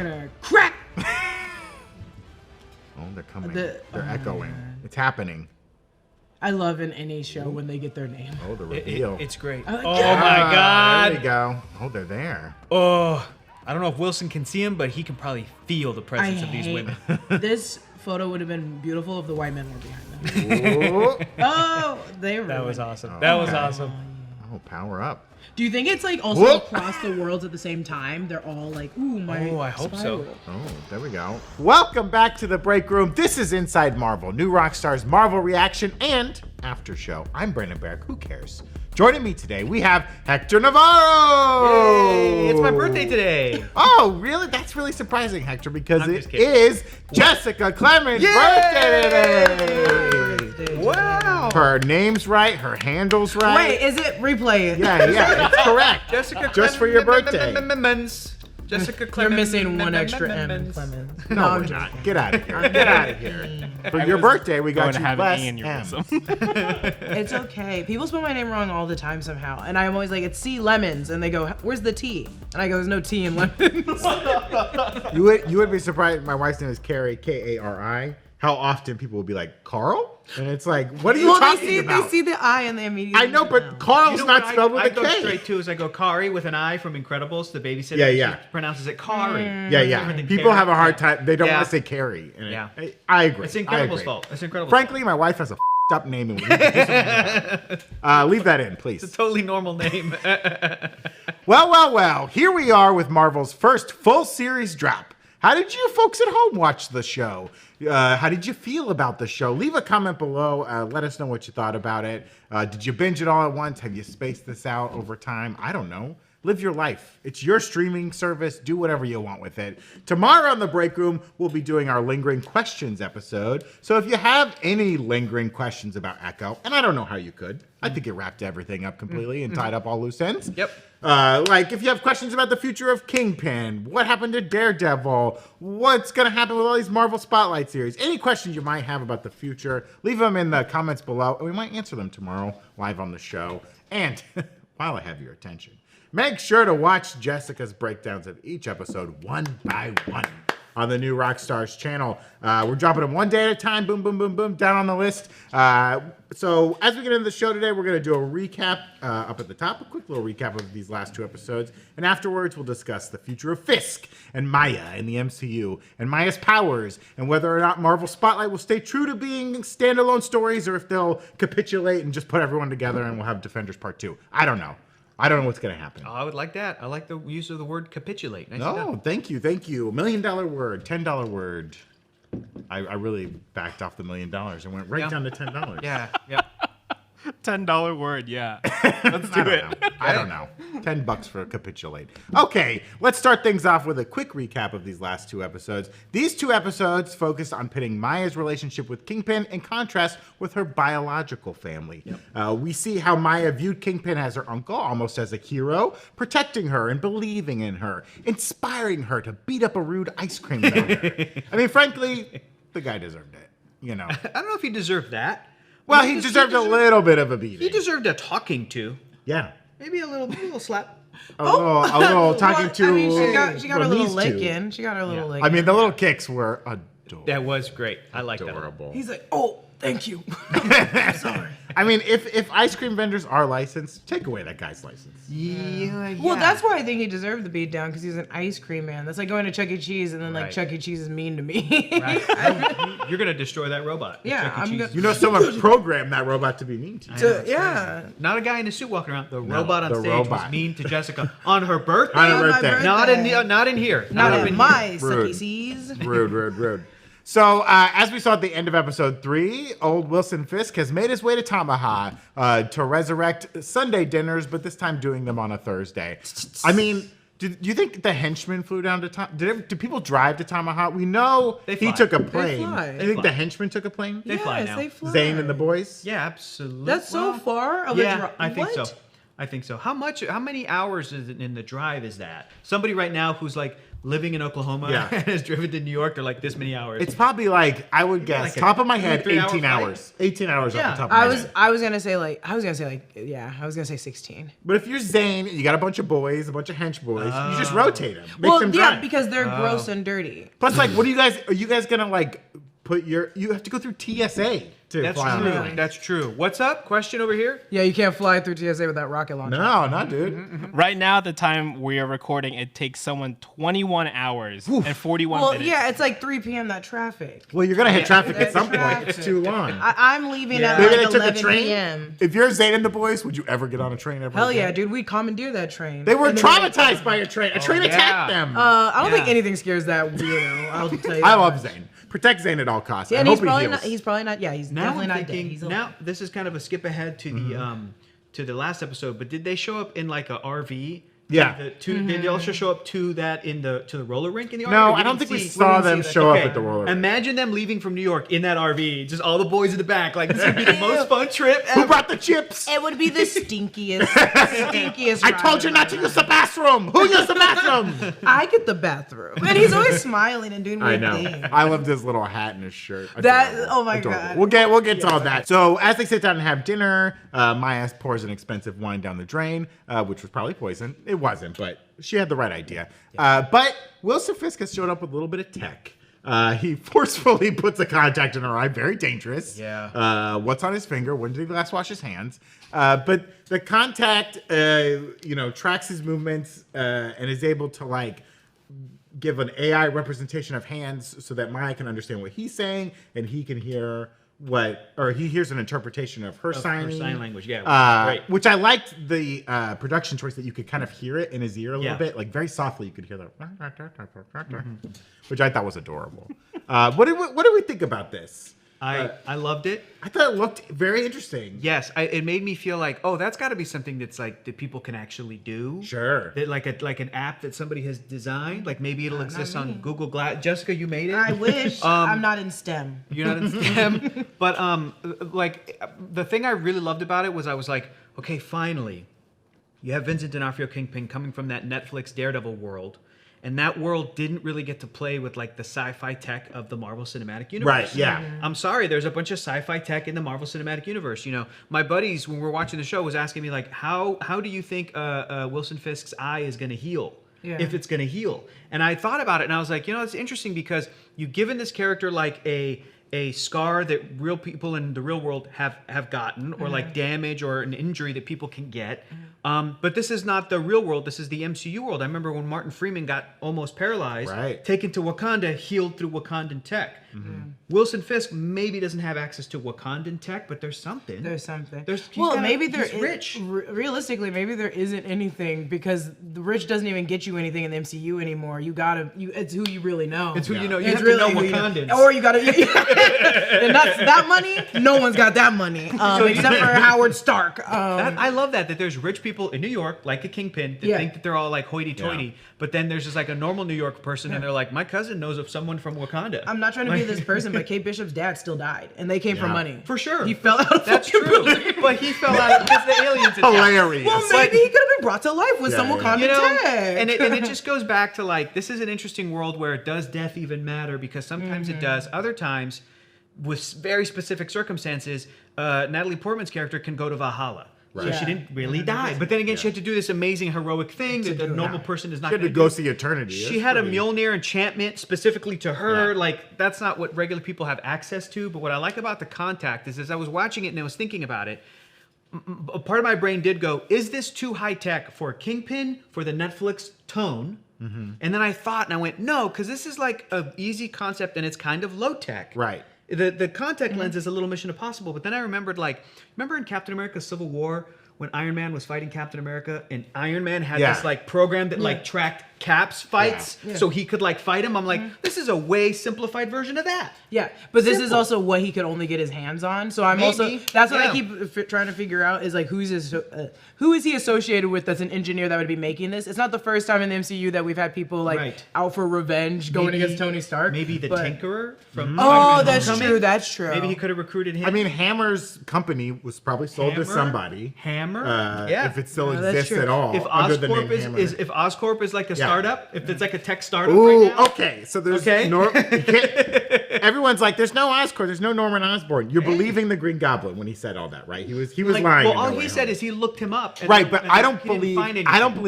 gonna crack. Oh, they're coming. They're echoing. It's happening. I love in any show when they get their name. Oh, the reveal. It's great. Like, Oh my God. There we go. Oh, they're there. Oh, I don't know if Wilson can see him, but he can probably feel the presence of these women. This photo would have been beautiful if the white men were behind them. Oh, they were. That was awesome. That was awesome. Oh, power up. Do you think it's like also across the worlds at the same time? They're all like, ooh, my. Oh, I hope so. Oh, there we go. Welcome back to the break room. This is Inside Marvel, New Rockstar's Marvel reaction and after show. I'm Brandon Barrick. Who cares? Joining me today, we have Hector Navarro. Yay, it's my birthday today. Oh, really? That's really surprising, Hector, because it is Jessica Clemons' birthday today. Wow. Her name's right, her handle's right. Wait, is it replay? Yeah, it's correct. Jessica Just for your birthday. Jessica Clemons. You're missing one extra M in Clemens. No, we're not. Get out of here. Get out of here. For your birthday, we got you less M's. It's okay. People spell my name wrong all the time somehow. And I'm always like, it's C Lemons. And they go, where's the T? And I go, there's no T in lemons. You would be surprised. My wife's name is Carrie, K-A-R-I. How often people will be like, Carl? And it's like, what are you talking about? They see the I and they immediately I know, but Carl's not spelled with a K. I go straight to is I go Kari with an I from Incredibles. The babysitter Yeah. she pronounces it Kari. Yeah. People have a hard time. They don't want to say Carrie. And Yeah. I agree. It's Incredibles' fault. It's Incredibles' Frankly, my wife has a up name and we need to do something about it. Leave that in, please. It's a totally normal name. Well. Here we are with Marvel's first full series drop. How did you folks at home watch the show? How did you feel about the show? Leave a comment below. Let us know what you thought about it. Did you binge it all at once? Have you spaced this out over time? I don't know. Live your life. It's your streaming service. Do whatever you want with it. Tomorrow on the break room, we'll be doing our lingering questions episode. So if you have any lingering questions about Echo, and I don't know how you could, I think it wrapped everything up completely and tied up all loose ends. Yep. Like if you have questions about the future of Kingpin, what happened to Daredevil, what's going to happen with all these Marvel Spotlight series, any questions you might have about the future, leave them in the comments below, and we might answer them tomorrow live on the show. And while I have your attention, make sure to watch Jessica's breakdowns of each episode one by one on the New Rockstars channel. We're dropping them one day at a time, boom, boom, boom, boom, down on the list. So as we get into the show today, we're going to do a recap up at the top, a quick little recap of these last two episodes. And afterwards, we'll discuss the future of Fisk and Maya in the MCU and Maya's powers and whether or not Marvel Spotlight will stay true to being standalone stories or if they'll capitulate and just put everyone together and we'll have Defenders Part 2. I don't know. I don't know what's going to happen. Oh, I would like that. I like the use of the word capitulate. Nice Thank you. $1 million word, $10 word. I really backed off the $1 million and went right down to $10. Yeah. $10 word, yeah. Let's do it. I don't know. $10 for a capitulate. Okay, let's start things off with a quick recap of these last two episodes. These two episodes focused on pitting Maya's relationship with Kingpin in contrast with her biological family. Yep. We see how Maya viewed Kingpin as her uncle, almost as a hero, protecting her and believing in her, inspiring her to beat up a rude ice cream vendor. I mean, frankly, the guy deserved it. You know. I don't know if he deserved that. Well, he deserved a little bit of a beating. He deserved a talking to. Yeah. Maybe a little slap. A little talking to. I mean, she got a little lick in. She got her little lick in. I mean, the little kicks were adorable. That was great. I like that. Adorable. He's like, oh, thank you. I'm sorry. I mean, if ice cream vendors are licensed, take away that guy's license. Yeah. Well, that's why I think he deserved the beat down, because he's an ice cream man. That's like going to Chuck E. Cheese and then like Chuck E. Cheese is mean to me. Right. You're gonna destroy that robot. Yeah, I'm gonna. You know, someone programmed that robot to be mean to you. Yeah. Not a guy in a suit walking around. The robot on stage robot. was mean to Jessica on her birthday. On her birthday. Not in here. Not up in my Rude. sucky seas. Rude. So, as we saw at the end of episode 3, old Wilson Fisk has made his way to Tamaha to resurrect Sunday dinners, but this time doing them on a Thursday. I mean, do you think the henchmen flew down to Tamaha? Did people drive to Tamaha? We know he took a plane. You think the henchmen took a plane? They fly now. They fly. Zane and the boys? Yeah, absolutely. That's so far. Yeah, I think so. I think so. How many hours is it in the drive is that? Somebody right now who's like living in Oklahoma and has driven to New York, they're like this many hours. It's probably like, I would guess, like top of my head, 3 18 hour hours. 18 hours off the top of my head. I was gonna say 16. But if you're Zane, you got a bunch of boys, a bunch of hench boys, you just rotate them. Make them drive. Because they're gross and dirty. Plus, like, are you guys gonna like you have to go through TSA to fly on the plane. That's true. What's up? Question over here? Yeah, you can't fly through TSA with that rocket launcher. No, not dude. Right now, at the time we are recording, it takes someone 21 hours and 41 minutes. Yeah, it's like 3 p.m. that traffic. Well, you're gonna hit traffic at some point. Traffic. It's too long. I'm leaving at Maybe like they took 11 a train. p.m. If you're Zane and the boys, would you ever get on a train ever? Hell again? yeah, dude. We commandeer that train. They were And then traumatized by a train. A train attacked them. I don't think anything scares that weirdo. I'll tell you. I love Zane. Protect Zane at all costs. Yeah, I and hope he's probably he not. heals. He's probably not. Yeah, he's definitely not dead. He's Now this is kind of a skip ahead to the last episode, but did they show up in like a RV? Yeah. Did they also show up to that to the roller rink in the RV? No, I don't think we saw them show up at the roller rink. Imagine them leaving from New York in that RV, just all the boys in the back. Like, this would be the most fun trip ever. Who brought the chips? It would be the stinkiest. I told you not to use the bathroom. Who used the bathroom? I get the bathroom, and he's always smiling and doing I weird know. things. I loved his little hat and his shirt. Oh my God. We'll get to all that. So as they sit down and have dinner, Maya pours an expensive wine down the drain, which was probably poison. It wasn't, but she had the right idea. But Wilson Fisk has showed up with a little bit of tech. He forcefully puts a contact in her eye. Very dangerous. Yeah. What's on his finger? When did he last wash his hands? But the contact, tracks his movements and is able to like give an AI representation of hands so that Maya can understand what he's saying and he can hear he hears an interpretation of her sign language. Yeah. Right. Which I liked the production choice that you could kind of hear it in his ear a little bit, like very softly. You could hear that, which I thought was adorable. What do we think about this? I loved it. I thought it looked very interesting. Yes, it made me feel like, oh, that's got to be something that's like that people can actually do. Sure. That like an app that somebody has designed. Like maybe it'll exist on Google Glass. Jessica, you made it. I wish. I'm not in STEM. You're not in STEM. But like the thing I really loved about it was I was like, okay, finally, you have Vincent D'Onofrio Kingpin coming from that Netflix Daredevil world. And that world didn't really get to play with like the sci-fi tech of the Marvel Cinematic Universe. Right, yeah. I'm sorry, there's a bunch of sci-fi tech in the Marvel Cinematic Universe. You know, my buddies, when we were watching the show, was asking me like, how do you think Wilson Fisk's eye is going to heal? Yeah. If it's going to heal. And I thought about it and I was like, it's interesting because you've given this character like a scar that real people in the real world have gotten, or like damage or an injury that people can get. But this is not the real world. This is the MCU world. I remember when Martin Freeman got almost paralyzed, taken to Wakanda, healed through Wakandan tech. Wilson Fisk maybe doesn't have access to Wakandan tech, but there's something. Maybe there is. Rich. Realistically, maybe there isn't anything because the rich doesn't even get you anything in the MCU anymore. It's who you really know. It's who you know. You it's have really to know Wakandans. Or you gotta. And that's that money. No one's got that money except for Howard Stark. I love that there's rich people in New York, like a Kingpin, that think that they're all like hoity-toity, but then there's just like a normal New York person, and they're like, my cousin knows of someone from Wakanda. I'm not trying to be this person, but Kate Bishop's dad still died, and they came from money. For sure. He fell out of That's true. But he fell out because the aliens attacked. Hilarious. Well, maybe he could have been brought to life with some Wakandan tech. And it just goes back to like, this is an interesting world where does death even matter? Because sometimes it does. Other times, with very specific circumstances, Natalie Portman's character can go to Valhalla. Right. So she didn't really die. But then again, she had to do this amazing heroic thing that the normal person is not going to do. She had to go see eternity. She had a Mjolnir enchantment specifically to her. Like, that's not what regular people have access to. But what I like about The Contact is as I was watching it and I was thinking about it, a part of my brain did go, is this too high-tech for Kingpin, for the Netflix tone? And then I thought, and I went, no, because this is like an easy concept and it's kind of low-tech. Right. The contact lens is a little Mission Impossible, but then I remembered, like, remember in Captain America Civil War when Iron Man was fighting Captain America and Iron Man had this, like, program that, like, tracked Caps fights, so he could like fight him. I'm like, this is a way simplified version of that. Yeah, but this is also what he could only get his hands on. So I'm also that's what I keep trying to figure out is like who is he associated with that's an engineer that would be making this. It's not the first time in the MCU that we've had people like out for revenge going against Tony Stark. Maybe the Tinkerer from that's true. That's true. Maybe he could have recruited him. I mean, Hammer's company was probably sold to somebody. Hammer, if it still exists at all. If Oscorp is like a startup, if it's like a tech startup. Ooh, right now, okay. So there's everyone's like, there's no Oscorp, there's no Norman Osborn. You're believing the Green Goblin when he said all that, right? He was like, lying. Well, all he said is he looked him up. Right, but I don't believe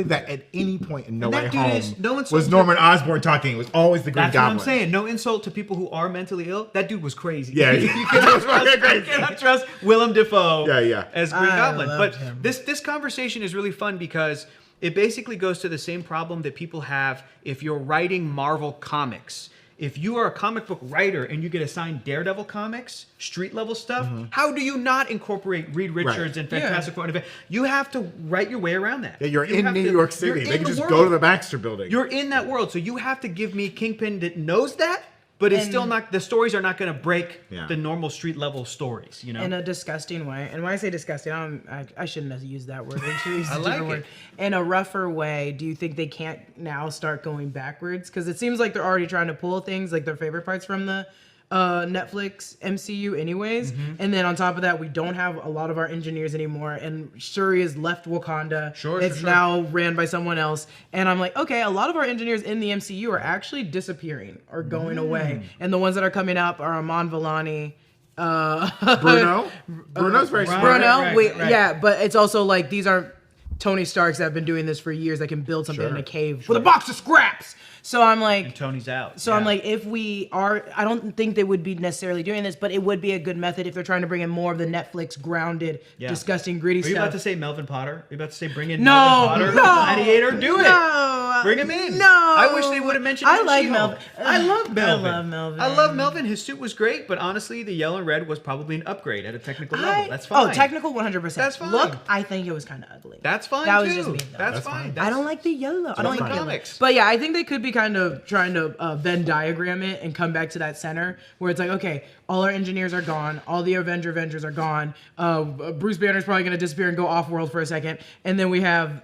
that at any point in No Way Home was Norman Osborn talking. It was always the Green Goblin. That's what I'm saying. No insult to people who are mentally ill. That dude was crazy. Yeah, you cannot trust Willem Dafoe as Green Goblin. But him. this conversation is really fun because it basically goes to the same problem that people have if you're writing Marvel comics. If you are a comic book writer and you get assigned Daredevil comics, street level stuff, how do you not incorporate Reed Richards and Fantastic Four? You have to write your way around that. Yeah, you're in New York City. They can just go to the Baxter Building. You're in that world, so you have to give me Kingpin that knows that. But it's still not. The stories are not going to break the normal street level stories, you know. In a disgusting way, and when I say disgusting, I shouldn't have used that word. I like it. Word. In a rougher way, do you think they can't now start going backwards? Because it seems like they're already trying to pull things like their favorite parts from the Netflix MCU anyways, and then on top of that we don't have a lot of our engineers anymore, and Shuri has left Wakanda. It's now ran by someone else, and I'm like, okay, a lot of our engineers in the MCU are actually disappearing or going away, and the ones that are coming up are Amon Vellani, Bruno's very smart. Bruno, yeah, but it's also like these aren't Tony Starks that have been doing this for years that can build something in a cave with a box of scraps. So I'm like, and Tony's out. So I'm like, if we are, I don't think they would be necessarily doing this, but it would be a good method if they're trying to bring in more of the Netflix grounded, disgusting, greedy stuff. Are you about to say Melvin Potter? Are you about to say bring in Melvin Potter? Gladiator? Do it. Bring him in. No. I wish they would have mentioned him. I like Melvin. I love Melvin. I love Melvin. I love Melvin. His suit was great, but honestly, the yellow and red was probably an upgrade at a technical level. That's fine. Oh, technical 100%. That's fine. Look, I think it was kind of ugly. That's fine. That was just me. Though. That's fine. I don't like the yellow. I don't like comics. But yeah, I think they could be kind of trying to Venn diagram it and come back to that center where it's like, okay, all our engineers are gone, all the Avengers are gone. Bruce Banner's probably gonna disappear and go off world for a second, and then we have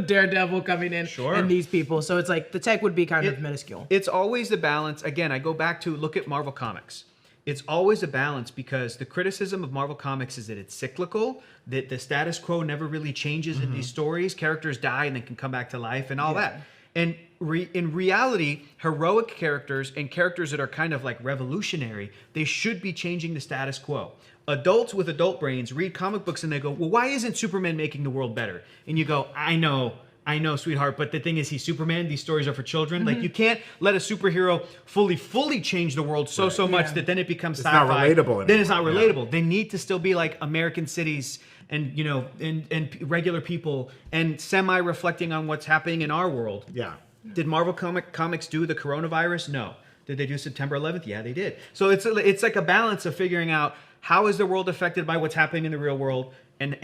Daredevil coming in and these people. So it's like the tech would be kind of minuscule. It's always the balance. Again, I go back to look at Marvel Comics. It's always a balance because the criticism of Marvel Comics is that it's cyclical, that the status quo never really changes in these stories. Characters die and then can come back to life and all that. And in reality, heroic characters and characters that are kind of like revolutionary, they should be changing the status quo. Adults with adult brains read comic books and they go, well, why isn't Superman making the world better? And you go, I know, sweetheart, but the thing is he's Superman. These stories are for children. Like, you can't let a superhero fully change the world so much that then it becomes sci-fi. It's not relatable anymore. Then it's not relatable. They need to still be like American cities and, you know, and regular people and semi-reflecting on what's happening in our world. Yeah. Did Marvel Comics do the coronavirus? No. Did they do September 11th? Yeah, they did. So it's like a balance of figuring out how is the world affected by what's happening in the real world, and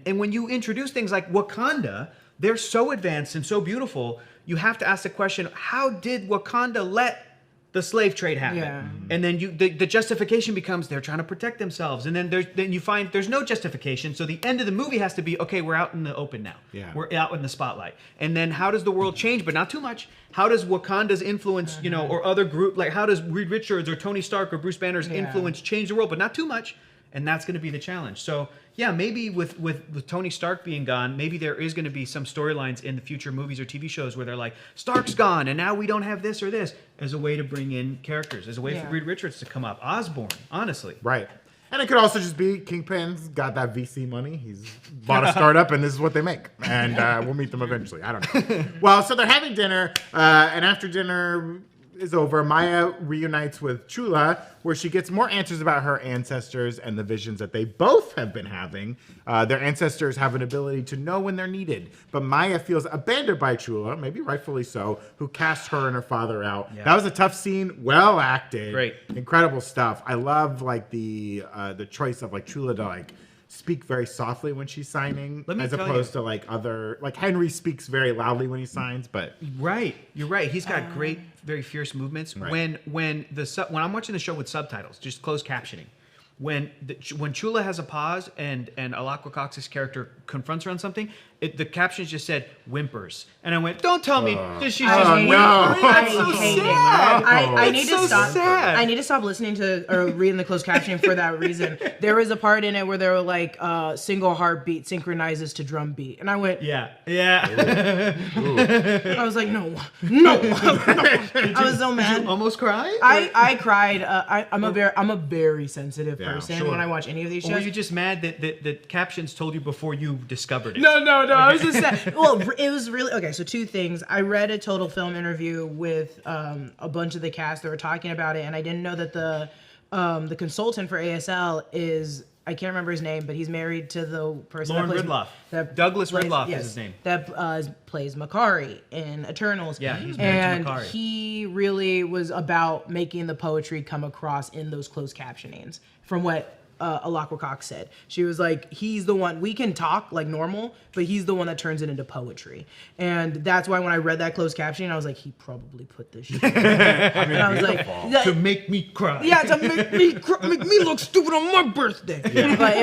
when you introduce things like Wakanda, they're so advanced and so beautiful. You have to ask the question: how did Wakanda let the slave trade happen? Yeah. And then the justification becomes they're trying to protect themselves, and then you find there's no justification. So the end of the movie has to be, okay, we're out in the open now. Yeah. We're out in the spotlight. And then how does the world change? But not too much. How does Wakanda's influence, you know, or other group, like how does Reed Richards or Tony Stark or Bruce Banner's influence change the world? But not too much. And that's going to be the challenge. So yeah, maybe with Tony Stark being gone, maybe there is going to be some storylines in the future movies or TV shows where they're like, Stark's gone and now we don't have this or this, as a way to bring in characters, as a way for Reed Richards to come up. Osborn, honestly. Right. And it could also just be Kingpin's got that VC money. He's bought a startup, and this is what they make. And we'll meet them eventually. I don't know. Well, so they're having dinner, and after dinner is over, Maya reunites with Chula, where she gets more answers about her ancestors and the visions that they both have been having. Their ancestors have an ability to know when they're needed, but Maya feels abandoned by Chula, maybe rightfully so, who cast her and her father out. Yeah. That was a tough scene, well acted, great, incredible stuff. I love like the choice of like Chula to like speak very softly when she's signing, Let me as tell opposed to like other, like Henry speaks very loudly when he signs, but Right, you're right. He's got great, very fierce movements. Right. When I'm watching the show with subtitles, just closed captioning, when Chula has a pause and Alakwa Cox's character confronts her on something, the captions just said whimpers, and I went, "Don't tell me that she's just hate it. whimpering." That's I so hate it. sad. I It's need so to stop. sad. I need to stop listening to or reading the closed captioning for that reason. There was a part in it where they were like, "Single heartbeat synchronizes to drum beat," and I went, Yeah. I was like, no. I was so mad. Almost cry. I cried. I'm a very sensitive person sure. when I watch any of these Or were shows. you just mad that the captions told you before you discovered it? No. I was just sad. Well, it was really okay. So 2 things. I read a Total Film interview with a bunch of the cast that were talking about it, and I didn't know that the consultant for ASL is, I can't remember his name, but he's married to the person Lauren that plays Ridloff. Douglas Ridloff is his name. That plays Makari in Eternals. Yeah, he's married to Makari. And he really was about making the poetry come across in those closed captionings. From what Alakwa Cox said, she was like, he's the one, we can talk like normal, but he's the one that turns it into poetry. And that's why when I read that closed captioning, I was like, he probably put this shit in. And I was like, To make me cry. yeah, to make me look stupid on my birthday. Yeah. But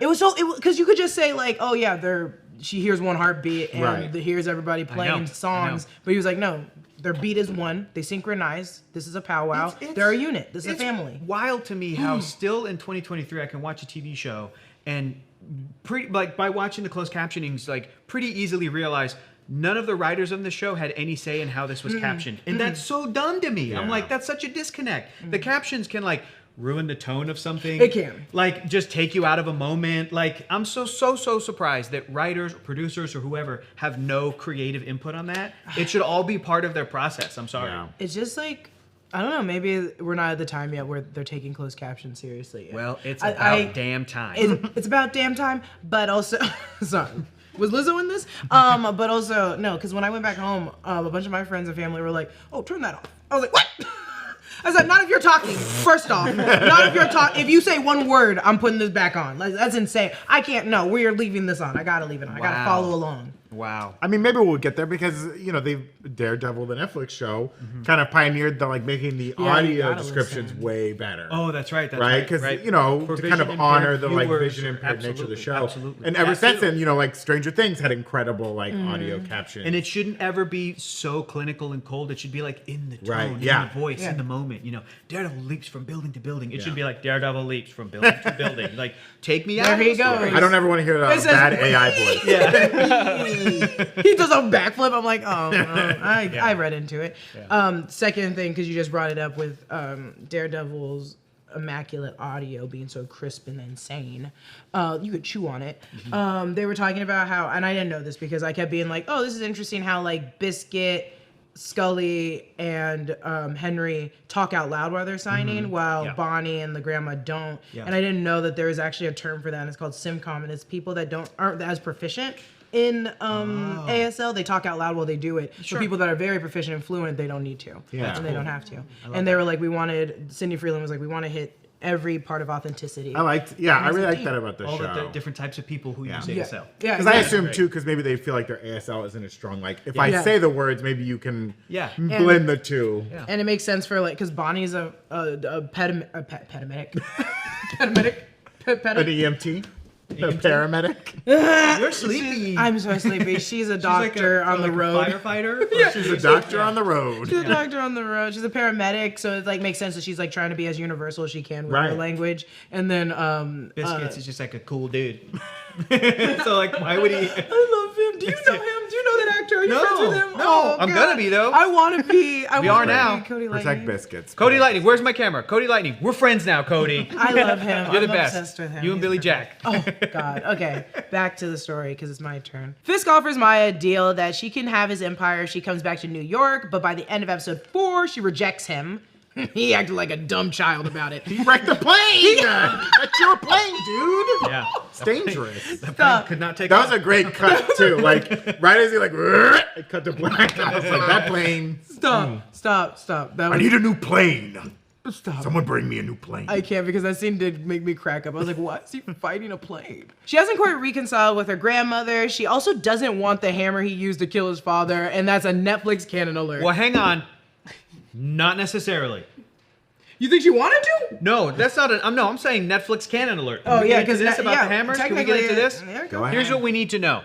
it was so, because you could just say like, oh yeah, she hears one heartbeat and hears everybody playing songs. But he was like, no, their beat is one. They synchronize. This is a powwow. They're a unit. This is a family. Wild to me how still in 2023 I can watch a TV show and by watching the closed captionings, like pretty easily realize none of the writers of the show had any say in how this was captioned. And that's so dumb to me. I'm like, that's such a disconnect. The captions can like ruin the tone of something. It can. Like just take you out of a moment. Like I'm so surprised that writers, or producers, or whoever have no creative input on that. It should all be part of their process. I'm sorry. Yeah. It's just like, I don't know, maybe we're not at the time yet where they're taking closed captions seriously yet. Well, it's about damn time. It's about damn time, but also, sorry. Was Lizzo in this? But also, no, because when I went back home, a bunch of my friends and family were like, oh, turn that off. I was like, what? I was like, not if you're talking, first off. Not if you're talking. If you say one word, I'm putting this back on. Like, that's insane. I can't, no, we're leaving this on. I gotta leave it on. I gotta follow along. Wow. I mean, maybe we'll get there because Daredevil, the Netflix show, kind of pioneered the making the audio descriptions way better. Oh, that's right. That's right, because For to kind of vision honor impaired the like viewers, vision impaired nature of the show. Absolutely. And ever since then, like Stranger Things had incredible like audio captions. And it shouldn't ever be so clinical and cold. It should be like in the tone, in the voice, in the moment. Daredevil leaps from building to building. It should be like Daredevil leaps from building to building. Like, take me out. There of he the story. goes. I don't ever want to hear a bad AI voice. He does a backflip. I'm like, I read into it. Yeah. Second thing, because you just brought it up with Daredevil's immaculate audio being so crisp and insane, you could chew on it. They were talking about how, and I didn't know this because I kept being like, oh, this is interesting how like Biscuit, Scully, and Henry talk out loud while they're signing, while Bonnie and the grandma don't. And I didn't know that there is actually a term for that, and it's called simcom, and it's people that aren't as proficient in ASL. They talk out loud while they do it. For people that are very proficient and fluent, they don't need to. And they don't have to. And they were like, Cindy Freeland was like, we want to hit every part of authenticity. I really like that about the All show. the different types of people who use ASL. Yeah, because I assume too, because maybe they feel like their ASL isn't as strong. Like if I say the words, maybe you can blend the two. Yeah. And it makes sense for like, because Bonnie's a paramedic. An EMT. A paramedic. You're sleepy. I'm so sleepy. She's a doctor on the road. Firefighter. She's a doctor on the road. She's a doctor on the road. She's a paramedic, so it like makes sense that she's like trying to be as universal as she can with her language. And then Biscuits is just like a cool dude. So like, why would he? I love him. Do you know him? Do you know that actor? Are you friends with him? No, Oh, I'm God. gonna be though. I want to be. We are now. Cody Protect Lightning. Biscuits. Cody Lightning, where's my camera? Cody Lightning, we're friends now, Cody. I love him. You're the I'm best. obsessed with him. You and He's Billy perfect. Jack. Oh God. Okay, back to the story because it's my turn. Fisk offers Maya a deal that she can have his empire if she comes back to New York, but by the end of episode 4, she rejects him. He acted like a dumb child about it. He wrecked the plane. That's your plane, dude. Yeah. It's dangerous. Stop. Could not take That off. was a great cut too. Like right as he like it cut to black. I was like, that plane. Stop. That I was need a new plane. Stop. Someone bring me a new plane. I can't because that scene did make me crack up. I was like, why is he fighting a plane? She hasn't quite reconciled with her grandmother. She also doesn't want the hammer he used to kill his father, and that's a Netflix canon alert. Well, hang on. Not necessarily. You think she wanted to? No, that's not an. I'm saying Netflix canon alert. Oh, Can we yeah, get into 'cause this that- about yeah, the hammers. Can we get technically, into this? yeah, go ahead. Here's what we need to know.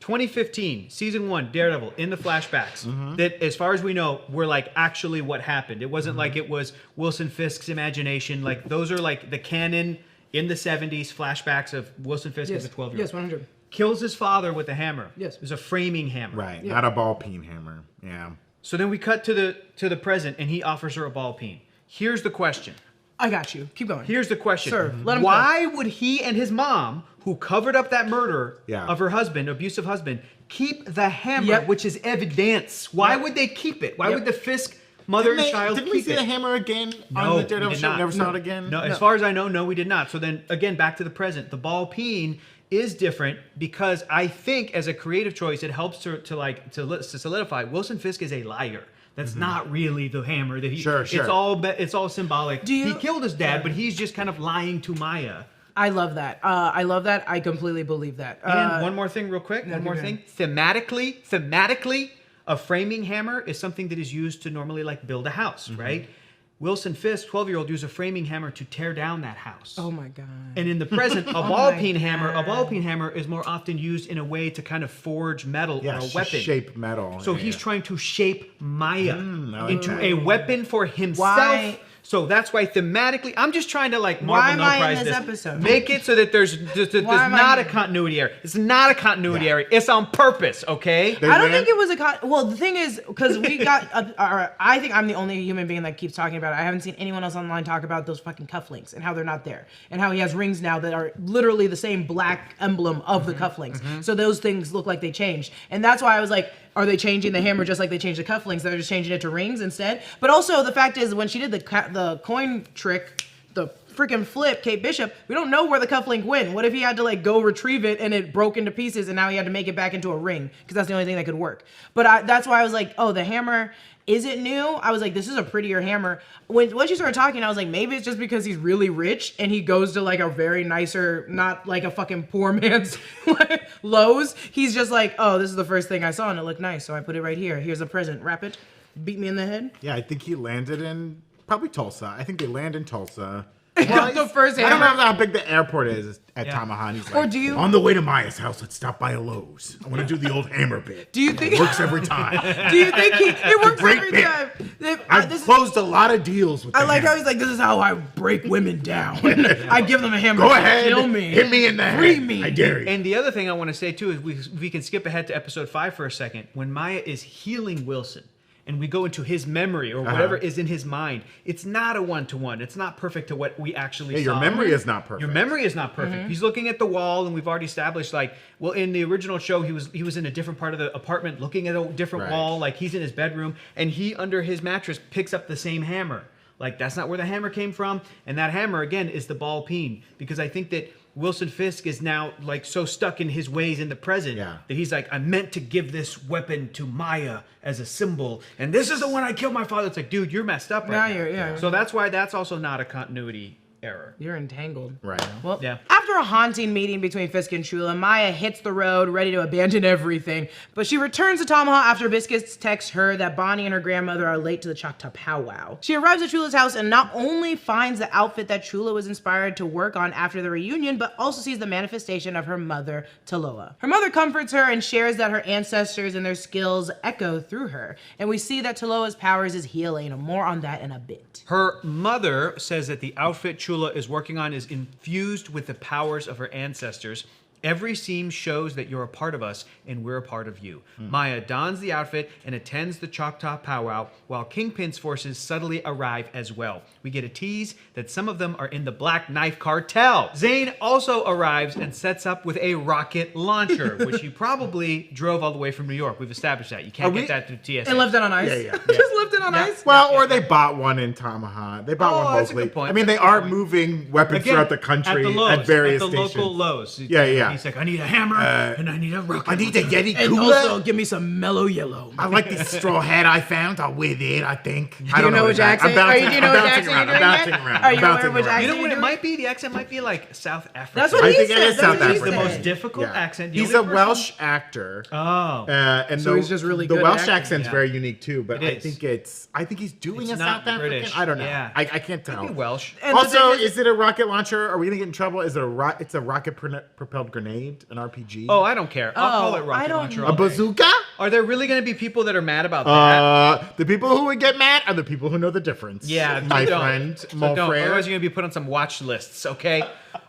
2015, season 1, Daredevil, in the flashbacks, that as far as we know, were like actually what happened. It wasn't like it was Wilson Fisk's imagination. Like those are like the canon in the 70s flashbacks of Wilson Fisk as a 12-year-old. Yes, 100. Kills his father with a hammer. Yes. It was a framing hammer. Right, not a ball peen hammer. Yeah. So then we cut to the present, and he offers her a ball peen. Here's the question. I got you. Keep going. Here's the question. Sir, let him Why would he and his mom, who covered up that murder Yeah. of her husband, abusive husband, keep the hammer, Yep. which is evidence? Why would they keep it? Why would the Fisk mother and child Didn't keep we see it? the hammer again No, on the we Daredevil did show? not. Never saw it again? No, as far as I know, no, we did not. So then, again, back to the present. The ball peen is different because I think, as a creative choice, it helps to solidify. Wilson Fisk is a liar. That's not really the hammer that he. Sure. It's all symbolic. He killed his dad, but he's just kind of lying to Maya. I love that. I love that. I completely believe that. And one more thing, real quick. One more thing. Thematically, a framing hammer is something that is used to normally like build a house, right? Wilson Fisk, 12-year-old, used a framing hammer to tear down that house. Oh my god. And in the present, a ball peen hammer is more often used in a way to kind of forge metal or a weapon. Shape metal. So he's trying to shape Maya into a weapon for himself. Why? So that's why thematically, I'm just trying to like Why Marvel am I in no prize this this. episode? Make it so that there's Why am I not a here? continuity error. It's not a continuity error. It's on purpose, okay? I don't think it was well, the thing is, because we got, I think I'm the only human being that keeps talking about it. I haven't seen anyone else online talk about those fucking cufflinks and how they're not there. And how he has rings now that are literally the same black emblem of the cufflinks. So those things look like they changed. And that's why I was like, are they changing the hammer just like they changed the cufflinks? They're just changing it to rings instead? But also the fact is, when she did the coin trick, the freaking flip, Kate Bishop, we don't know where the cufflink went. What if he had to like go retrieve it and it broke into pieces and now he had to make it back into a ring? Because that's the only thing that could work. But that's why I was like, oh, the hammer, is it new? I was like, this is a prettier hammer. When she started talking, I was like, maybe it's just because he's really rich and he goes to like a very nicer, not like a fucking poor man's Lowe's. He's just like, oh, this is the first thing I saw and it looked nice, so I put it right here. Here's a present. Wrap it. Beat me in the head. Yeah, I think he landed in probably Tulsa. I think they land in Tulsa. The first I don't hammer. know how big the airport is at Tamahan. He's like, Or do you- on the way to Maya's house, let's stop by a Lowe's. I want to do the old hammer bit. Do you think- It works every time? Do you think it works great every bit. time? I've closed a lot of deals with I the like how hammer. he's like, this is how I break women down. I give them a hammer. Go to ahead, kill me. hit me in the head. Free me. I dare you. And the other thing I want to say too is we can skip ahead to episode 5 for a second. When Maya is healing Wilson and we go into his memory or whatever is in his mind, it's not a one-to-one. It's not perfect to what we actually saw. Your memory is not perfect. Your memory is not perfect. He's looking at the wall, and we've already established, like, well, in the original show, he was in a different part of the apartment, looking at a different wall, like he's in his bedroom, and he under his mattress picks up the same hammer. Like, that's not where the hammer came from, and that hammer again is the ball peen, because I think that Wilson Fisk is now like so stuck in his ways in the present that he's like, I meant to give this weapon to Maya as a symbol, and this is the one I killed my father. It's like, dude, you're messed up right now. So that's why that's also not a continuity error. You're entangled. Right. Well, Yeah. after a haunting meeting between Fisk and Chula, Maya hits the road, ready to abandon everything. But she returns to Tamaha after Biscuits texts her that Bonnie and her grandmother are late to the Choctaw powwow. She arrives at Chula's house and not only finds the outfit that Chula was inspired to work on after the reunion, but also sees the manifestation of her mother, Taloa. Her mother comforts her and shares that her ancestors and their skills echo through her. And we see that Taloa's powers is healing. More on that in a bit. Her mother says that the outfit Chula is working on is infused with the powers of her ancestors. Every seam shows that you're a part of us and we're a part of you. Maya dons the outfit and attends the Choctaw powwow while Kingpin's forces subtly arrive as well. We get a tease that some of them are in the Black Knife Cartel. Zane also arrives and sets up with a rocket launcher, which he probably drove all the way from New York. We've established that. You can't get that through TSA. And left it on ice. Yeah. Just left it on Yeah. ice. Well, or they bought one in Tomahawk. They bought one that's a locally. good point. I mean, they are moving weapons Again, throughout the country at the Lowe's, various at the stations. local Lowe's. Yeah. He's like, I need a hammer and I need a rocket. I need a Yeti And cooler. also, give me some mellow yellow. I like this straw hat I found. I'll wear it, I think. I Do you know which accent? I'm bouncing, Do you know which I'm accent bouncing you're around. doing I'm yet? bouncing around. Are I'm you bouncing aware which around. You know what it Accent might be? The accent might be like South African. That's what I he think said. it is That's South what he It's the African. most difficult Yeah. accent. The He's only a person- Welsh actor. Oh. And So he's just really the good Welsh at acting, accent's yeah. very unique too, but It I is. think he's doing It's a not South African. British. I don't know. Yeah. I can't tell. Could be Welsh. And the Also, thing is it a rocket launcher? Are we gonna get in trouble? Is it it's a rocket propelled grenade, an RPG? Oh, I don't care. I'll call it I rocket don't launcher. know. a all day. bazooka? Are there really going to be people that are mad about that? The people who would get mad are the people who know the difference. Yeah, my don't. friend, So mon don't. frere. Otherwise, you're going to be put on some watch lists, okay?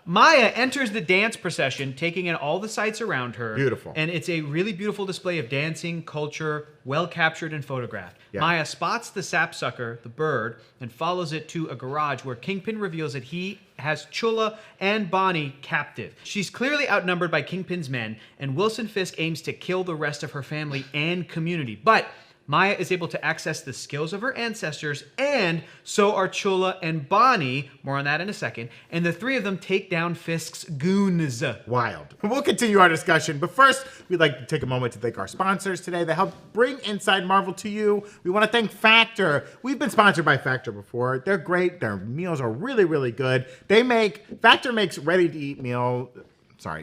Maya enters the dance procession, taking in all the sights around her. Beautiful. And it's a really beautiful display of dancing, culture, well captured and photographed. Yeah. Maya spots the sapsucker, the bird, and follows it to a garage where Kingpin reveals that he has Chula and Bonnie captive. She's clearly outnumbered by Kingpin's men, and Wilson Fisk aims to kill the rest of her family and community. But Maya is able to access the skills of her ancestors, and so are Chula and Bonnie. More on that in a second. And the three of them take down Fisk's goons. Wild. We'll continue our discussion, but first, we'd like to take a moment to thank our sponsors today that help bring Inside Marvel to you. We want to thank Factor. We've been sponsored by Factor before. They're great. Their meals are really, really good. Factor makes ready-to-eat meal.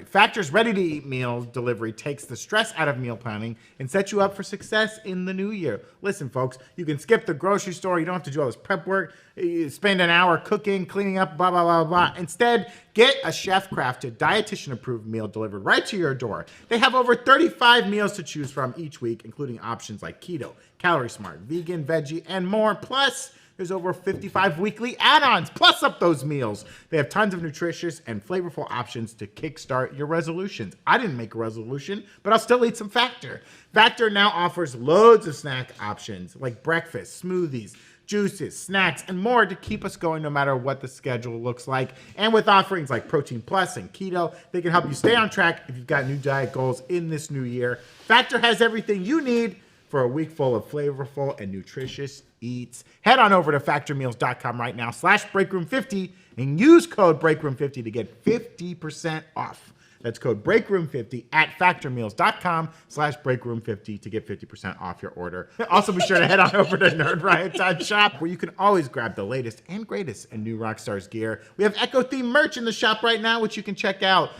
Factor's ready-to-eat meal delivery takes the stress out of meal planning and sets you up for success in the new year. Listen, folks, you can skip the grocery store. You don't have to do all this prep work. You spend an hour cooking, cleaning up, blah, blah, blah, blah. Instead, get a chef-crafted, dietitian-approved meal delivered right to your door. They have over 35 meals to choose from each week, including options like keto, calorie smart, vegan, veggie, and more. Plus, there's over 55 weekly add-ons. Plus up those meals. They have tons of nutritious and flavorful options to kickstart your resolutions. I didn't make a resolution, but I'll still eat some Factor. Factor now offers loads of snack options like breakfast, smoothies, juices, snacks, and more to keep us going no matter what the schedule looks like. And with offerings like Protein Plus and Keto, they can help you stay on track if you've got new diet goals in this new year. Factor has everything you need for a week full of flavorful and nutritious eats. Head on over to factormeals.com right now /breakroom50 and use code breakroom50 to get 50% off. That's code breakroom50 at factormeals.com /breakroom50 to get 50% off your order. Also, be sure to head on over to nerdriot.shop where you can always grab the latest and greatest in new Rockstars gear. We have Echo themed merch in the shop right now, which you can check out.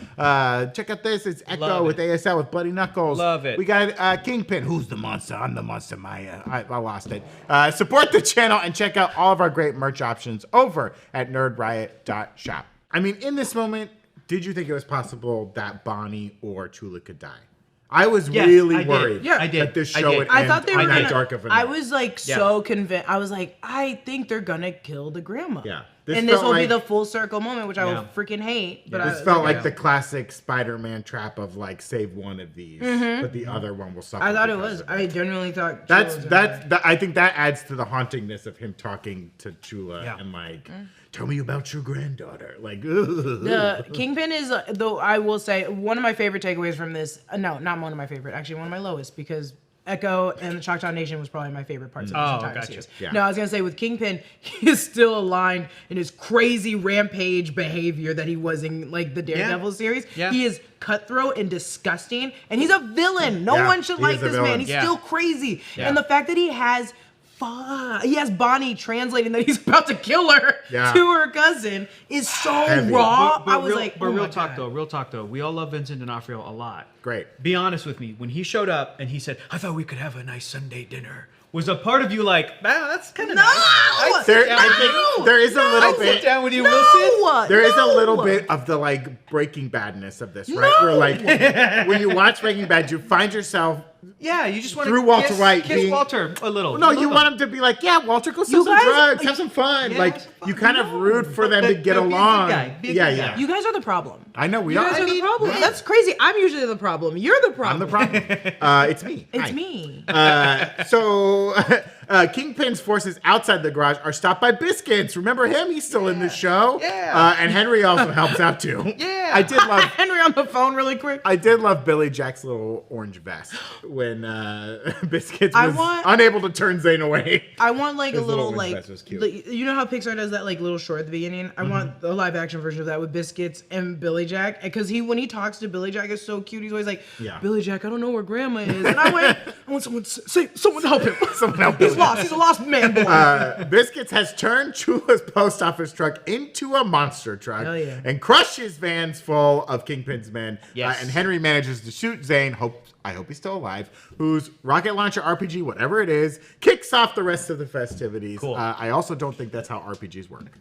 Check out this. It's Echo Love with ASL with Bloody Knuckles. Love it. We got Kingpin. Who's the monster? I'm the monster, Maya. I lost it. Support the channel and check out all of our great merch options over at nerdriot.shop. I mean, in this moment, did you think it was possible that Bonnie or Chula could die? I was really I did. worried Yeah, I did. that this I show did. would I end thought they were on that gonna. dark of a note. I was like Yeah. so convinced. I was like, I think they're gonna kill the grandma. Yeah. And this felt will be like- the full circle moment, which I Yeah. will freaking hate. But This felt like the classic Spider-Man trap of like save one of these, but the other one will suffer. I thought it because was. of I genuinely thought. That's Chula was gonna die. I think that adds to the hauntingness of him talking to Chula Yeah. and like, tell me about your granddaughter. Like, The Kingpin is, though I will say, one of my favorite takeaways from this. No, not one of my favorite. Actually, one of my lowest, because Echo and the Choctaw Nation was probably my favorite parts of this entire gotcha. series. Yeah. No, I was gonna say with Kingpin, he is still aligned in his crazy rampage behavior that he was in like the Daredevil series. Yeah. He is cutthroat and disgusting, and he's a villain. No Yeah, one should he like is a this villain. man. He's Yeah. still crazy, Yeah. and the fact that he has Bonnie translating that he's about to kill her Yeah. to her cousin is so Heavy. raw. I was real, like, but oh real my talk God. real talk though. We all love Vincent D'Onofrio a lot. great. Be honest with me. When he showed up and he said, "I thought we could have a nice Sunday dinner," was a part of you like, "Wow, that's kind of No! nice." I'd sit There, down I with you. think there is a little I'd sit bit. down with you, No! Wilson. There is a No! little bit of the like Breaking Badness of this, right? No! Where like when you watch Breaking Bad, you find yourself. Yeah, you just want Through to Walter White kiss being- Walter a little. No, love you him. want him to be like, yeah, Walter, go sell some guys- drugs, have some fun. Yeah, like have some you kind of root for them to get along. Yeah. You guys are the problem. I know we You are. guys are the problem. That's crazy. I'm usually the problem. You're the problem. I'm the problem. It's me. It's Hi. me. So Kingpin's forces outside the garage are stopped by Biscuits. Remember him? He's still in the show. Yeah. And Henry also helps out too. Yeah. I did love Henry on the phone really quick. I did love Billy Jack's little orange vest when Biscuits I was want- unable to turn Zane away. I want like His a little little like vest was cute. you know how Pixar does that like little short at the beginning. I want the live action version of that with Biscuits and Billy Jack, because when he talks to Billy Jack, is so cute. He's always like, Yeah. Billy Jack, I don't know where Grandma is, and I want someone to someone help him. Someone help He's Billy. lost. He's a lost man boy. Biscuits has turned Chula's post office truck into a monster truck Hell yeah. and crushes vans full of Kingpin's men. Yes. And Henry manages to shoot Zane, I hope he's still alive, whose rocket launcher RPG, whatever it is, kicks off the rest of the festivities. Cool. I also don't think that's how RPGs work.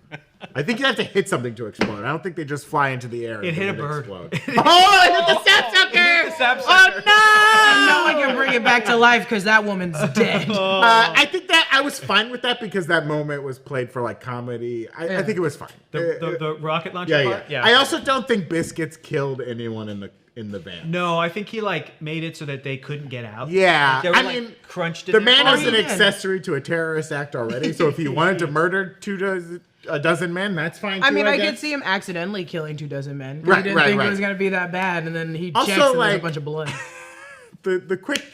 I think you have to hit something to explode. I don't think they just fly into the air. It and hit a then bird. Explode. Oh, it hit the sapsucker! Oh, no! No one can bring it back to life because that woman's dead. I think that I was fine with that because that moment was played for like comedy. I think it was fine. The rocket launcher part? Yeah. I also don't think Biscuits killed anyone in the van. No, I think he like made it so that they couldn't get out. Yeah, Like, they were, I like, mean, crunched in the there. man Oh, is an he did. accessory to a terrorist act already. So if he wanted to murder a dozen men, that's fine. I too, mean, I guess. could see him accidentally killing 24 men. Right, He didn't right, think right. it was gonna be that bad, and then he Also, checks and there's like- a bunch of blood. the quick.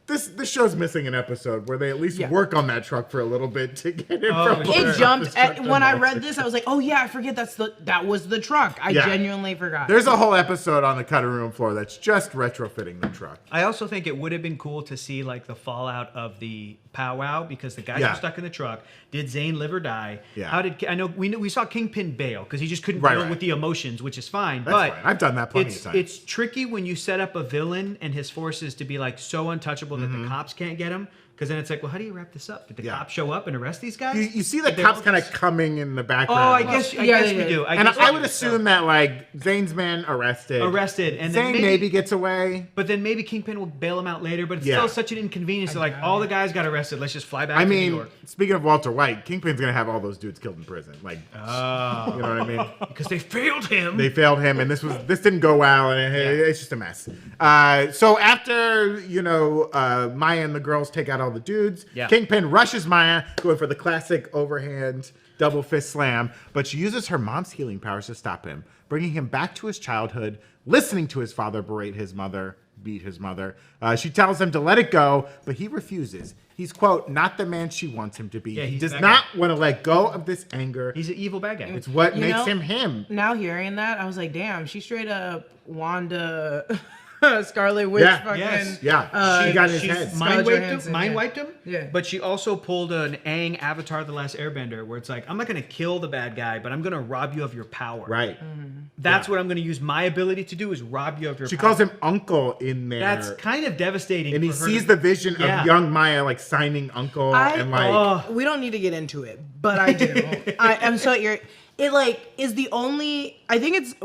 This show's missing an episode where they at least work on that truck for a little bit to get it from. sure. It jumped when I read this. I was like, "Oh yeah, I forget that was the truck." I genuinely forgot. There's a whole episode on the cutting room floor that's just retrofitting the truck. I also think it would have been cool to see like the fallout of the powwow, because the guys Yeah. were stuck in the truck. Did Zane live or die? Yeah. How did I know we saw Kingpin bail because he just couldn't Right, deal right. with the emotions, which is fine. That's but fine. I've done that plenty of times. It's tricky when you set up a villain and his forces to be like so untouchable that the cops can't get him. Because then it's like, well, how do you wrap this up? Did the cops show up and arrest these guys? You see the Did they cops all kind of just- coming in the background. Oh, I guess we do. And I would assume that like Zane's man arrested, and then Zane maybe gets away. But then maybe Kingpin will bail him out later. But it's Yeah. still such an inconvenience. So like all the guys got arrested. Let's just fly back I to New mean, York speaking of Walter White, Kingpin's gonna have all those dudes killed in prison. Like, you know what I mean? because they failed him. They failed him, and this didn't go well, and it's just a mess. So after Maya and the girls take out all the dudes, Kingpin rushes Maya, going for the classic overhand double fist slam, but she uses her mom's healing powers to stop him, bringing him back to his childhood, listening to his father berate his mother, beat his mother. She tells him to let it go, but he refuses. He's, quote, not the man she wants him to be. He he's does that not want to let go of this anger. He's an evil bad guy. It's what You makes know, him him. Now hearing that, I was like, damn, she straight up Wanda Scarlet Witch fucking. Yes. Yeah, she got his She head. mind Johansson, wiped him. Yeah. But she also pulled an Aang Avatar: The Last Airbender, where it's like, I'm not gonna kill the bad guy, but I'm gonna rob you of your power. Right. That's what I'm gonna use my ability to do, is rob you of your She power. calls him uncle in there. That's kind of devastating. and he for her sees to- the vision Yeah. of young Maya like signing uncle and like We don't need to get into it, but I do. I'm so it like is the only. I think it's.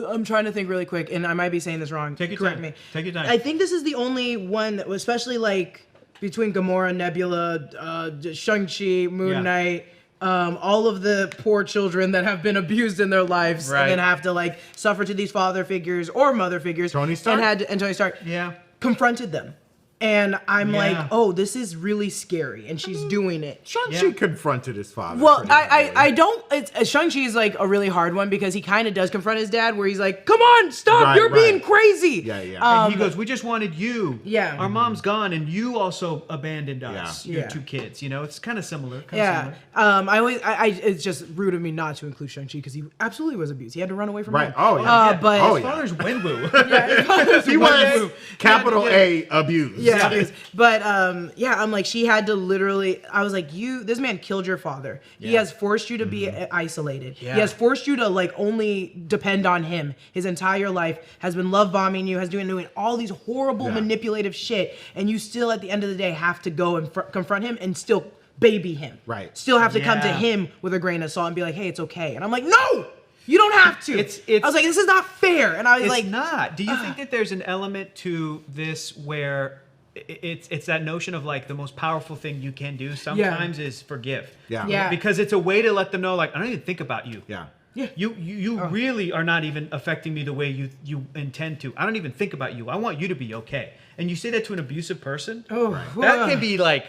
I'm trying to think really quick, and I might be saying this wrong. Take your Correct time. me. Take your time. I think this is the only one that, especially like between Gamora, Nebula, Shang-Chi, Moon Yeah. Knight. All of the poor children that have been abused in their lives Right. and then have to like suffer to these father figures or mother figures. Tony Stark? and Tony Stark. Yeah. Confronted them. And I'm Yeah. like, oh, this is really scary. And she's doing it. Shang-Chi confronted his father. Well, pretty I heavily. don't. Shang-Chi is like a really hard one because he kind of does confront his dad, where he's like, "Come on, stop! Right, You're being right. crazy." Yeah. And he goes, we just wanted you. Yeah. Our mom's gone, and you also abandoned us. Yeah. Your two kids. You know, it's kind of similar. Yeah. It's just rude of me not to include Shang-Chi because he absolutely was abused. He had to run away from Right. home. Oh yeah. But Oh, His yeah. father's Wenwu. He was capital A abused. Yeah, it is. But I'm like, she had to literally. I was like, this man killed your father. He has forced you to be isolated. Yeah. He has forced you to like only depend on him. His entire life has been love bombing you, has doing all these horrible manipulative shit, and you still at the end of the day have to go and confront him and still baby him. Right. Still have to come to Yeah. him with a grain of salt and be like, hey, it's okay. And I'm like, no. You don't have to. It's- I was like, this is not fair. And I was It's like, not. Do you think that there's an element to this where it's that notion of like the most powerful thing you can do sometimes is forgive. Yeah. Because it's a way to let them know, like, I don't even think about you. Yeah. Yeah. You really are not even affecting me the way you intend to. I don't even think about you. I want you to be okay. And you say that to an abusive person, that can be like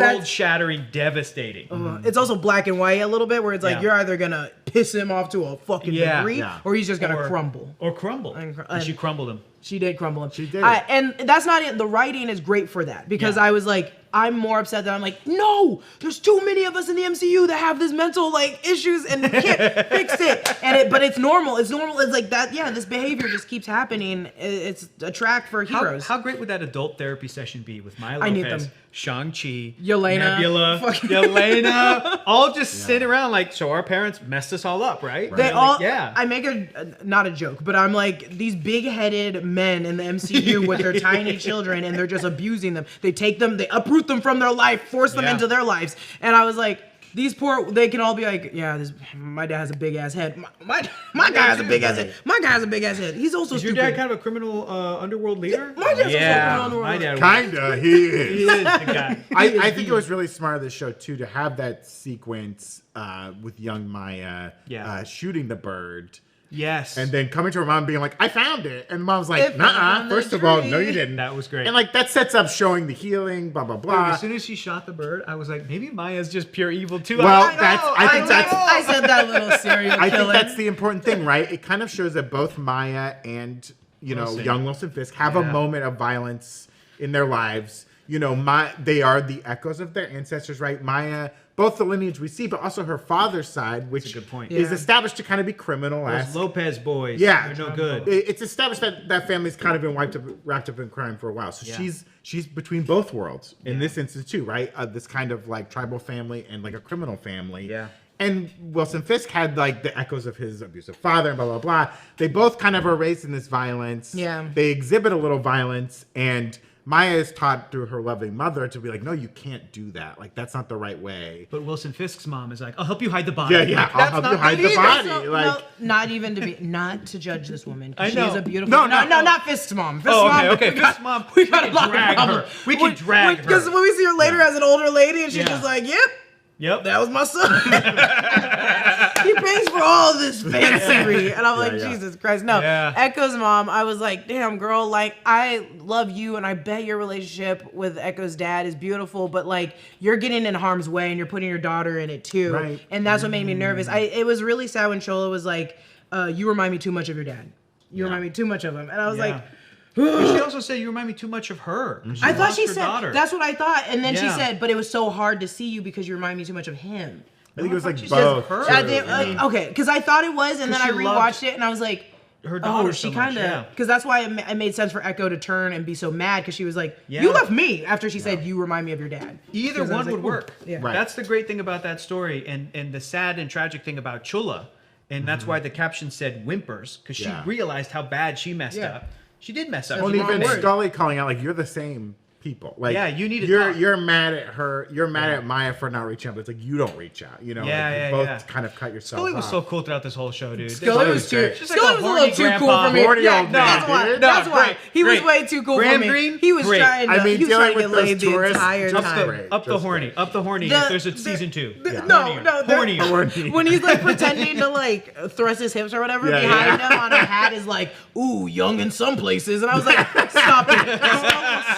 world-shattering, devastating. It's also black and white a little bit, where it's like you're either gonna piss him off to a fucking degree, or he's just gonna crumble. Or crumble. And she crumbled him. She did crumble him. She did. And that's not it. The writing is great for that, because I was like, I'm more upset that I'm like, no, there's too many of us in the MCU that have this mental like issues and can't fix it. But it's normal. It's normal. It's like that. Yeah, this behavior just keeps happening. It's a track for heroes. How great would that adult therapy session be with Maya I need Lopez, them. Shang-Chi, Yelena. Nebula, Yelena, all just sit around like, so our parents messed us all up, right? They Like, all, I make not a joke, but I'm like, these big-headed men in the MCU with their tiny children, and they're just abusing them. They take them, they uproot them from their life, force them into their lives. And I was like, these they can all be like, yeah, my dad has a big ass head. My guy has a big ass head. My guy has a big ass head. He's also stupid. Your dad kind of a criminal underworld leader? My dad's also a criminal underworld my leader. dad Kinda, he is. He is the guy. I think it was really smart of the show too to have that sequence with young Maya shooting the bird. Yes. And then coming to her mom and being like, I found it. And mom's like, nah, first of all, no, you didn't. That was great. And like that sets up showing the healing, blah, blah, blah. As soon as she shot the bird, I was like, maybe Maya's just pure evil too. Well, I said that little serial I killer. think that's the important thing, right? It kind of shows that both Maya and, young Wilson Fisk have a moment of violence in their lives. They are the echoes of their ancestors, right? Maya, both the lineage we see, but also her father's side, which That's a good point. is established to kind of be criminal. Those Lopez boys, they're no good. It's established that family's kind of been wrapped up in crime for a while. So she's between both worlds in this instance too, right? This kind of like tribal family and like a criminal family. Yeah. And Wilson Fisk had like the echoes of his abusive father and blah, blah, blah. They both kind of are raised in this violence. Yeah. They exhibit a little violence, and Maya is taught through her loving mother to be like, no, you can't do that. Like, that's not the right way. But Wilson Fisk's mom is like, I'll help you hide the body. Yeah, Like, I'll help you hide the body. No, not to judge this woman. I She know. is a beautiful. No, not Fisk's mom. Fisk's Oh, mom. okay. Fisk's mom. We got a lot of drag her. problems. We can drag her. Because when we see her later as an older lady, and she's just like, Yep. that was my son. He pays for all this fancy. And I'm like, Jesus Christ. No. Yeah. Echo's mom, I was like, damn, girl, like, I love you, and I bet your relationship with Echo's dad is beautiful, but like, you're getting in harm's way, and you're putting your daughter in it too. Right. And that's what made me nervous. It was really sad when Shola was like, you remind me too much of your dad. You remind me too much of him. And I was like, But she also said you remind me too much of her. I thought she said, daughter. that's what I thought. And then she said, but it was so hard to see you because you remind me too much of him. I think it was like she both. said her. too. I think, okay, because I thought it was, and then I 'Cause she rewatched loved it, and I was like, her daughter oh, she so much, kind of, yeah. because that's why it made sense for Echo to turn and be so mad, because she was like, Yeah. you left me, after she said, you remind me of your dad. Either 'Cause I one was would like, work. Yeah. Right. That's the great thing about that story, and the sad and tragic thing about Chula, and that's why the caption said whimpers, because she realized how bad she messed up. She did mess up. Well, She even wrong word. Scully calling out like, you're the same people. Like, Yeah, you need to You're talk. mad at her. You're mad at Maya for not reaching out. But it's like you don't reach out. You Yeah, like, yeah, you both yeah. kind of cut yourself Scully was off. so cool throughout this whole show, dude. Scully was too. great. Just like Scully a was a little horny too cool grandpa. for me. Horny Yeah, old man, that's why. dude. That's No, why great, he was great. way too cool Graham for me. Greene, He was great. trying to. I mean, he was dealing trying to with get laid those the tourists, entire just time. great. Up the Just horny. great. Up the horny. The- if there's a the- season 2. No, Horny. Horny. when he's like pretending to like thrust his hips or whatever Yeah, behind yeah. him on a hat is like, ooh, young in some places, and I was like, stop it,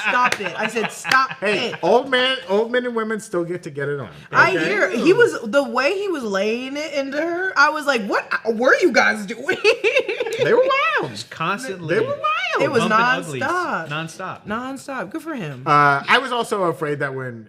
stop it. I said, stop Hey, it. old men and women still get to get it on. I okay? hear he was the way he was laying it into her. I was like, what were you guys doing? They were wild. Constantly. They were wild. It was bumping uglies. nonstop. Non-stop. Nonstop. Good for him. I was also afraid that when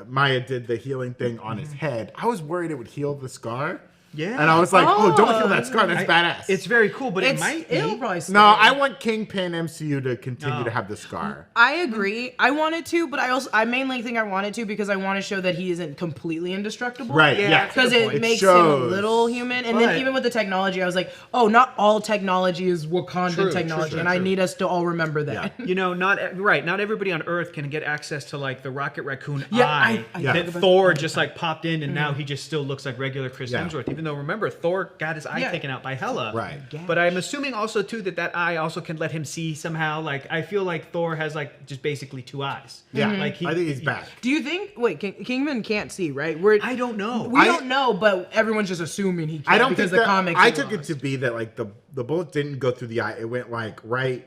Maya did the healing thing on his head, I was worried it would heal the scar. Yeah. And I was like, oh, don't heal that scar. That's badass. It's very cool, but it might be. It'll probably stay. No, I want Kingpin MCU to continue No. to have the scar. I agree. I wanted to, but I mainly think I wanted to because I want to show that he isn't completely indestructible. Right, yeah. Because Good it point. makes him shows. a little human. And But- then even with the technology, I was like, oh, not all technology is Wakandan technology. And I need us to all remember that. You know, not everybody on Earth can get access to like the Rocket Raccoon Yeah, eye I Yeah. that think about Thor just like popped in, and now he just still looks like regular Chris Yeah. Hemsworth, even though remember Thor got his eye taken out by Hela. Right. But I'm assuming also too that eye also can let him see somehow. Like I feel like Thor has like just basically 2 eyes. Yeah, Like I think he's back. Do you think? Wait, Kingpin can't see, right? I don't know. We don't know, but everyone's just assuming he can. I don't because think the comics. I took it to be that like the bullet didn't go through the eye. It went like right.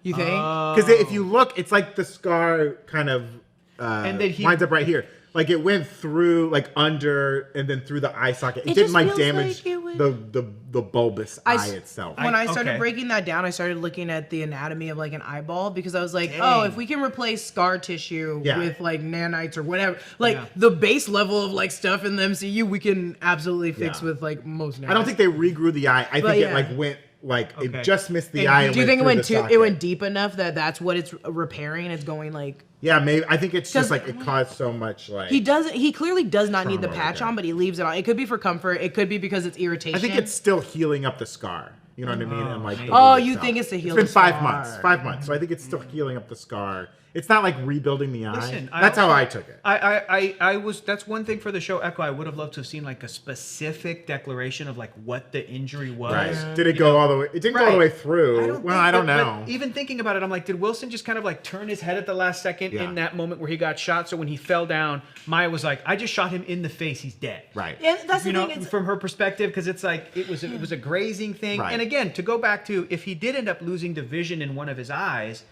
You think? Because if you look, it's like the scar kind of And then he lines up right here. Like it went through, like under, and then through the eye socket. It didn't just like feels damage like it would- the bulbous eye itself. When I started okay. breaking that down, I started looking at the anatomy of like an eyeball because I was like, Dang. oh, if we can replace scar tissue Yeah. with like nanites or whatever, like the base level of like stuff in the MCU, we can absolutely fix Yeah. with like most. I don't think they regrew the eye. I think it like went like Okay. it just missed the And eye. Do you think it through went the too? socket. It went deep enough that that's what it's repairing. It's going like. Yeah, maybe. I think it's just 'Cause like it caused so much like. He doesn't. He clearly does not need the Trauma patch right there. on, but he leaves it on. It could be for comfort. It could be because it's irritation. I think it's still healing up the scar. You know what I mean? And like. the Oh, wound you itself. think it's to heal It's been the 5 scar. months. 5 months. So I think it's still healing up the scar. It's not like rebuilding the eye. Listen, That's how I took it. I was. That's one thing for the show Echo. I would have loved to have seen like a specific declaration of like what the injury was. Right. Did it go all the way? It didn't go all the way through. I don't know. But even thinking about it, I'm like, did Wilson just kind of like turn his head at the last second Yeah. in that moment where he got shot? So when he fell down, Maya was like, I just shot him in the face. He's dead. Right. Yeah, that's the You know, thing. It's, from her perspective, because it's like it was a grazing thing. Right. And again, to go back to if he did end up losing the vision in one of his eyes,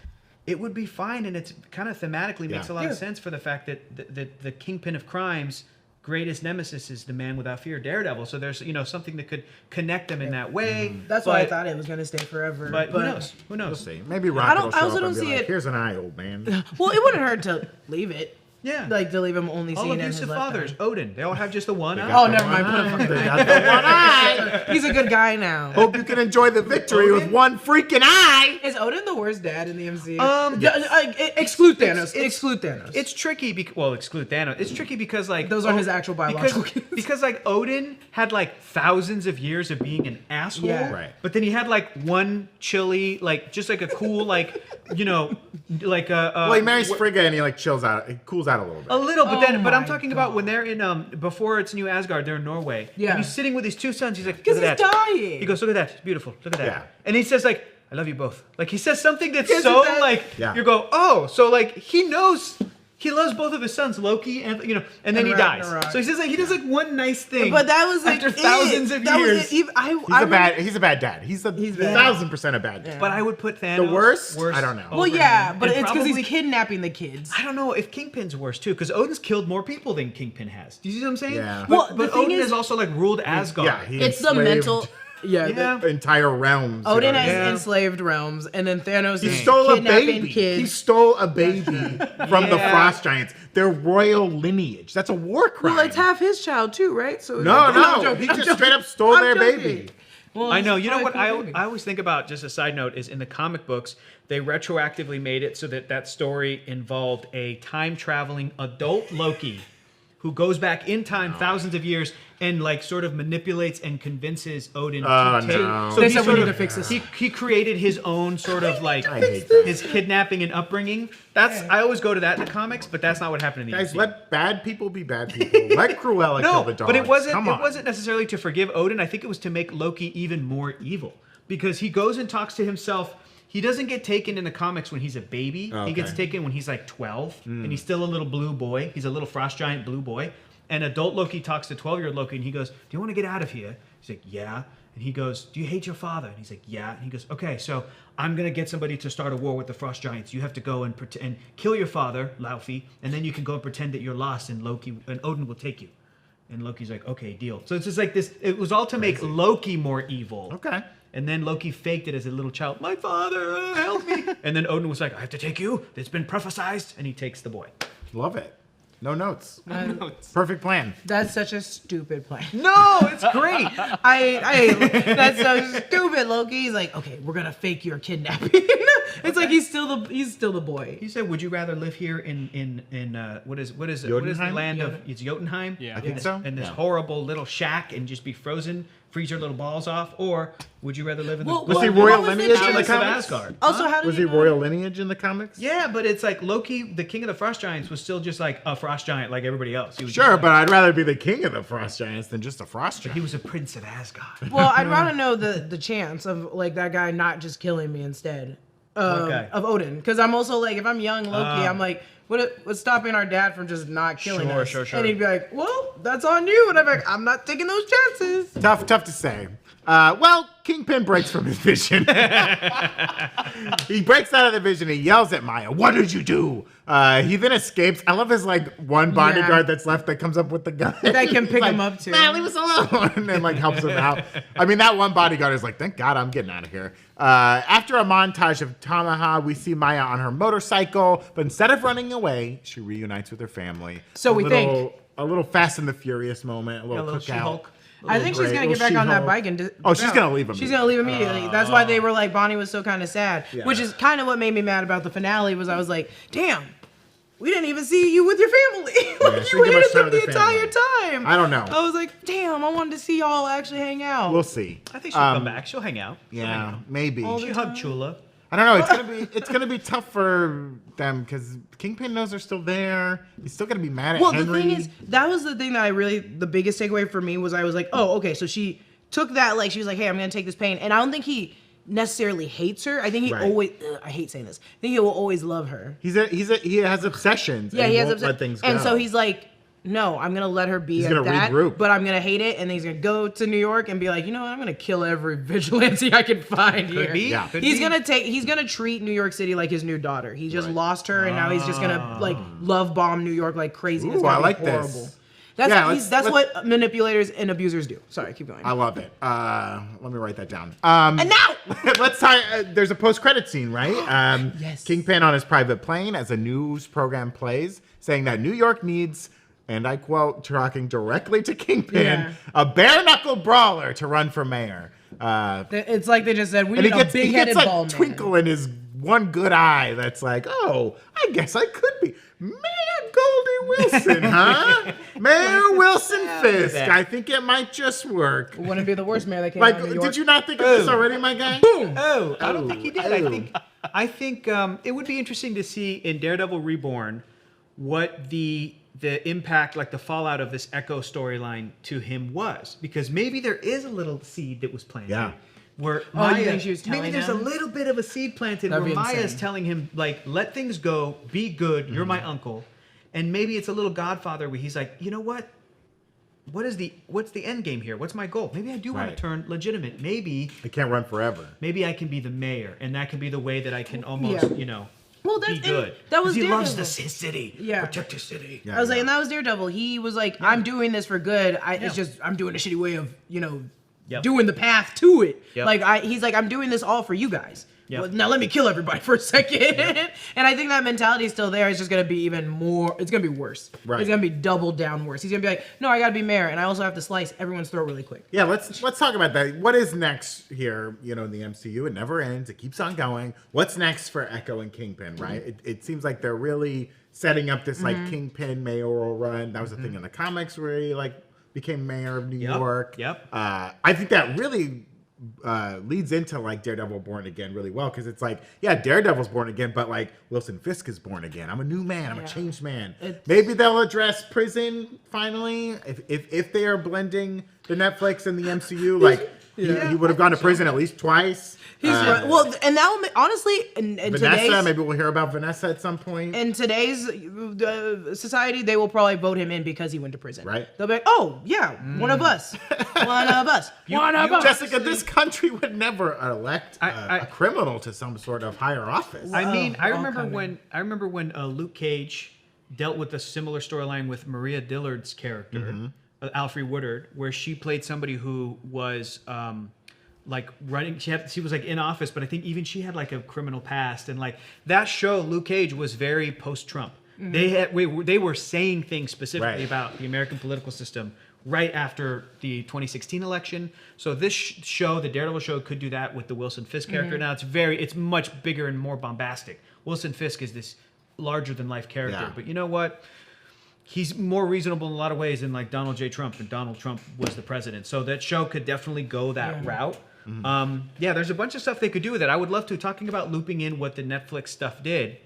it would be fine, and it's kind of thematically makes a lot of sense for the fact that the Kingpin of Crime's greatest nemesis is the man without fear, Daredevil. So there's something that could connect them in that way. that's why I thought it was gonna stay forever. But who knows? Who We'll knows? see. Maybe Rocket will show also up don't and be see like, it- "Here's an eye, old man." Well, it wouldn't hurt to leave it. Yeah. Like to leave him only All seeing in his abusive left fathers, eye. Odin, they all have just the one eye. Oh, never mind. Put him They got the one eye. He's a good guy now. Hope you can enjoy the victory with one freaking eye. Is Odin the worst dad in the MCU? Exclude Exclude Thanos. Exclude Thanos. It's tricky because exclude Thanos. It's tricky because like Those aren't his actual biological kids. because like Odin had like thousands of years of being an asshole. Yeah. Right. But then he had like one chilly, like just like a cool like like a Well, he marries Frigga and he like chills out. He cools out a little bit. a little, but then, Oh but I'm my talking about when they're in before it's New Asgard, they're in Norway. Yeah. And he's sitting with his 2 sons. He's like, look 'Cause at that. he's dying. He goes, look at that. It's beautiful. Look at that. Yeah. And he says like, I love you both. Like he says something that's Isn't so that- like Yeah. you go, oh, so like he knows. He loves both of his sons, Loki and and then And he dies. Ragnarok. So he says like he does like one nice thing. But that was like after thousands of years. He's He's a bad dad. He's bad. 1,000% a bad dad. But I would put Thanos The worst? I don't know. over Well, yeah, him. but And it's because probably- he's kidnapping the kids. I don't know if Kingpin's worse too, because Odin's killed more people than Kingpin has. Do you see what I'm saying? Yeah. But, Well, the but thing Odin is- has also like ruled Asgard. Yeah, he It's the enslaved mental. Yeah. Yeah. entire realms. you Odin know? has Yeah. enslaved realms, and then Thanos He is stole a kidnapping baby. kids. He stole a baby from the Yeah. Frost Giants. Their royal lineage. That's a war crime. Well, it's half his child too, right? So No, I'm no. joking, He I'm just joking. straight up stole I'm their joking. baby. Well, I know. You know it's what probably I cool baby. always think about, just a side note, is in the comic books, they retroactively made it so that story involved a time-traveling adult Loki who goes back in time thousands of years and like sort of manipulates and convinces Odin to take. no. So They he said we sort need of- to fix this. He created his own sort of like I hate that. his kidnapping and upbringing. I always go to that in the comics, but that's not what happened in the Guys, MCU. let bad people be bad people. Let Cruella kill No, the dogs. but it wasn't. Come It on. wasn't necessarily to forgive Odin. I think it was to make Loki even more evil because he goes and talks to himself. He doesn't get taken in the comics when he's a baby. Okay. He gets taken when he's like 12, and he's still a little blue boy. He's a little frost giant blue boy. And adult Loki talks to 12-year-old Loki, and he goes, "Do you want to get out of here?" He's like, "Yeah." And he goes, "Do you hate your father?" And he's like, "Yeah." And he goes, "Okay, so I'm gonna get somebody to start a war with the Frost Giants. You have to go and and kill your father, Laufey, and then you can go and pretend that you're lost, and Odin will take you." And Loki's like, "Okay, deal." So it's just like this. It was all to make Loki more evil. Okay. And then Loki faked it as a little child. "My father, help me!" And then Odin was like, "I have to take you. It's been prophesized," and he takes the boy. Love it. No notes. Notes. Perfect plan. That's such a stupid plan. No, it's great. I that's so stupid, Loki. He's like, okay, we're gonna fake your kidnapping. It's like he's still the boy. He said, "Would you rather live here in what is it? What is the Jotunheim? land of? It's Jotunheim. Yeah. I think so. In this Yeah. horrible little shack and just be frozen, freeze your little balls off, or would you rather live in the Was he what royal was the lineage in the palace of comics? Asgard? Also, how did Was he know? royal lineage in the comics? Yeah, but it's like Loki, the king of the frost giants, was still just like a frost giant, like everybody else. He was Sure, just like- but I'd rather be the king of the frost giants than just a frost he giant. was a prince of Asgard. Well, I'd rather know the chance of like that guy not just killing me instead guy? of Odin, because I'm also like, if I'm young Loki, I'm like, what's stopping our dad from just not killing us? Sure. And he'd be like, well, that's on you, and I'm like, I'm not taking those chances. Tough to say. Well, Kingpin breaks from his vision. He breaks out of the vision. He yells at Maya, "What did you do?" He then escapes. I love his like one bodyguard that's left that comes up with the gun. That can pick Like, him up too. Man, leave us alone, and like helps him out. I mean, that one bodyguard is like, "Thank God I'm getting out of here." After a montage of Tamaha, we see Maya on her motorcycle, but instead of running away, she reunites with her family. So we think. A little Fast and the Furious moment, a little little cookout. She-Hulk. I think she's Great. gonna get Little back on that She-Hulk. bike and. Oh, she's gonna leave She's immediately. gonna leave immediately. That's why they were like, Bonnie was so kind of sad, Yeah. which is kind of what made me mad about the finale. Was I was like, damn, we didn't even see you with your family. Like she you didn't give hated us time them with the the entire family. time. I don't know. I was like, damn, I wanted to see y'all actually hang out. We'll see. I think she'll come back. She'll hang out. She'll hang Yeah, out. maybe. She hugged Chula. I don't know. It's gonna be tough for them because Kingpin knows they're still there. He's still gonna be mad at Well, Henry. the thing is, that was the thing that the biggest takeaway for me was I was like, oh, okay, so she took that, like, she was like, hey, I'm gonna take this pain. And I don't think he necessarily hates her. I think he Right. always, I hate saying this, I think he will always love her. he has obsessions. Yeah, and he has won't upset. let things And go. so he's like, no, I'm gonna let her be He's at gonna that, regroup. but I'm gonna hate it, and then he's gonna go to New York and be like, you know what, I'm gonna kill every vigilante I can find here. be. Yeah. Could He's be. gonna treat New York City like his new daughter. He just Right. lost her, and now he's just gonna like love bomb New York like crazy. It's Ooh, gonna I be like horrible. this. That's Yeah, let's- that's what manipulators and abusers do. Sorry, keep going. I love it. Let me write that down. And now, Let's talk. There's a post-credit scene, right? Yes. Kingpin on his private plane as a news program plays, saying that New York needs, and I quote, talking directly to Kingpin, Yeah. a bare-knuckle brawler to run for mayor. it's like they just said we And need he a gets big-headed like ball man. twinkle in his one good eye that's like, oh, I guess I could be Mayor Goldie Wilson, huh? Mayor Wilson Fisk. I think it might just work. Wouldn't be the worst mayor that came Like, out of New York. did you not think of this already, my guy? Oh, I don't think he did. Oh. I think it would be interesting to see in Daredevil Reborn what the impact, like the fallout of this Echo storyline to him was, because maybe there is a little seed that was planted. Yeah. Where you Maya, think she was maybe telling there's him? a little bit of a seed planted That'd where be Maya is insane. telling him like, let things go, be good. You're Mm-hmm. my uncle, and maybe it's a little Godfather where he's like, you know what? What's the end game here? What's my goal? Maybe I do want Right. to turn legitimate. Maybe I can't run forever. I can be the mayor, and that can be the way that I can almost, Yeah. Well, be that's good. that was he loves Daredevil. his city. Yeah. Protect his city. Yeah, I was like, yeah. and that was Daredevil. He was like, I'm doing this for good. It's just I'm doing a shitty way of Yep. doing the path to it. Yep. Like he's like, I'm doing this all for you guys. Yep. Well, now let me kill everybody for a second. And I think that mentality is still there. It's just gonna be even more. It's gonna be worse. Right. It's gonna be double down worse. He's gonna be like, no, I gotta be mayor, and I also have to slice everyone's throat really quick. Yeah, let's talk about that. What is next here, in the MCU? It never ends. It keeps on going. What's next for Echo and Kingpin, right? It seems like they're really setting up this like Kingpin mayoral run. That was the thing in the comics where he like became mayor of New Yep, York. yep. I think that really leads into like Daredevil Born Again really well, because it's like, yeah, Daredevil's born again, but like Wilson Fisk is born again. I'm a new man. I'm a changed man. Maybe they'll address prison finally if they are blending the Netflix and the MCU. Like he would have gone to prison at least twice. He's right. Well, and that will honestly, in Vanessa, today's maybe we'll hear about Vanessa at some point. in today's society, they will probably vote him in because he went to prison. Right. They'll be like, oh yeah, one of us, one of us, one of us. Jessica, this country would never elect I- a criminal to some sort of higher office. I mean, I all remember coming. when Luke Cage dealt with a similar storyline with Maria Dillard's character, Alfre Woodard, where she played somebody who was like running. She was like in office, but I think even she had like a criminal past, and like that show, Luke Cage was very post-Trump. They were saying things specifically Right. about the American political system right after the 2016 election. So this show, the Daredevil show, could do that with the Wilson Fisk character. Now it's much bigger and more bombastic. Wilson Fisk is this larger than life character, Yeah. but you know what? He's more reasonable in a lot of ways than like Donald J. Trump, and Donald Trump was the president. So that show could definitely go that route. There's a bunch of stuff they could do with it. I would love to, talking about looping in what the Netflix stuff did,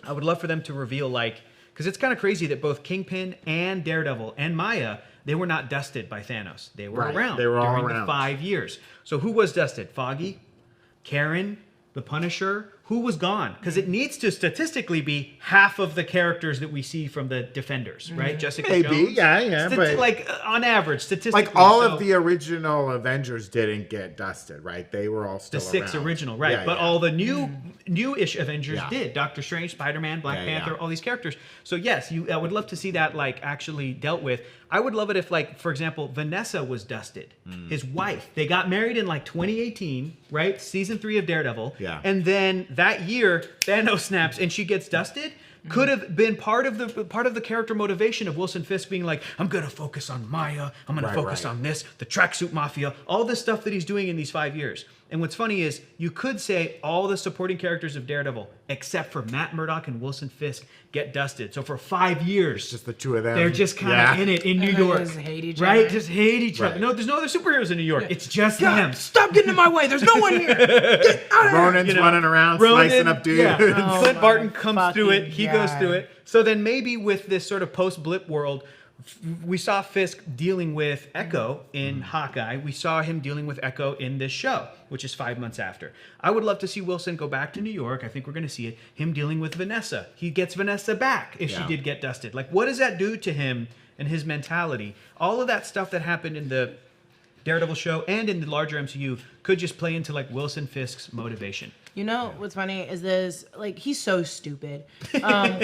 I would love for them to reveal, like, because it's kind of crazy that both Kingpin and Daredevil and Maya, they were not dusted by Thanos. They were around They were all during around. the 5 years. So who was dusted? Foggy, Karen, the Punisher. Who was gone? Because it needs to statistically be half of the characters that we see from the Defenders, right? Jessica Maybe, Jones. yeah, but like on average, statistically, like all of the original Avengers didn't get dusted, right? They were all still the 6 around. original, right? Yeah, but all the new-ish Avengers Yeah. did. Doctor Strange, Spider-Man, Black Panther, yeah. all these characters. So yes, I would love to see that like actually dealt with. I would love it if, like, for example, Vanessa was dusted. His wife. They got married in like 2018, right? Season 3 of Daredevil. Yeah. And then that year, Thanos snaps and she gets dusted. Could have been part of the character motivation of Wilson Fisk being like, I'm gonna focus on Maya, I'm gonna focus on this, the tracksuit mafia, all this stuff that he's doing in these 5 years. And what's funny is you could say all the supporting characters of Daredevil, except for Matt Murdock and Wilson Fisk, get dusted. So for 5 years, Just the two of them. they're just kind of in it in New And they York, just hate each right? other. Just hate each other. Right. No, there's no other superheroes in New York. It's just them. God, stop getting in my way. There's no one here. Get out of here. Ronan's running around slicing up dudes. Yeah. Oh Clint my Barton comes through it. He goes God. through it. So then maybe with this sort of post-blip world, we saw Fisk dealing with Echo in Hawkeye. We saw him dealing with Echo in this show, which is 5 months after. I would love to see Wilson go back to New York. I think we're going to see it. Him dealing with Vanessa. He gets Vanessa back if she did get dusted. Like, what does that do to him and his mentality? All of that stuff that happened in the Daredevil show and in the larger MCU could just play into like Wilson Fisk's motivation. You know what's funny is this, like, he's so stupid.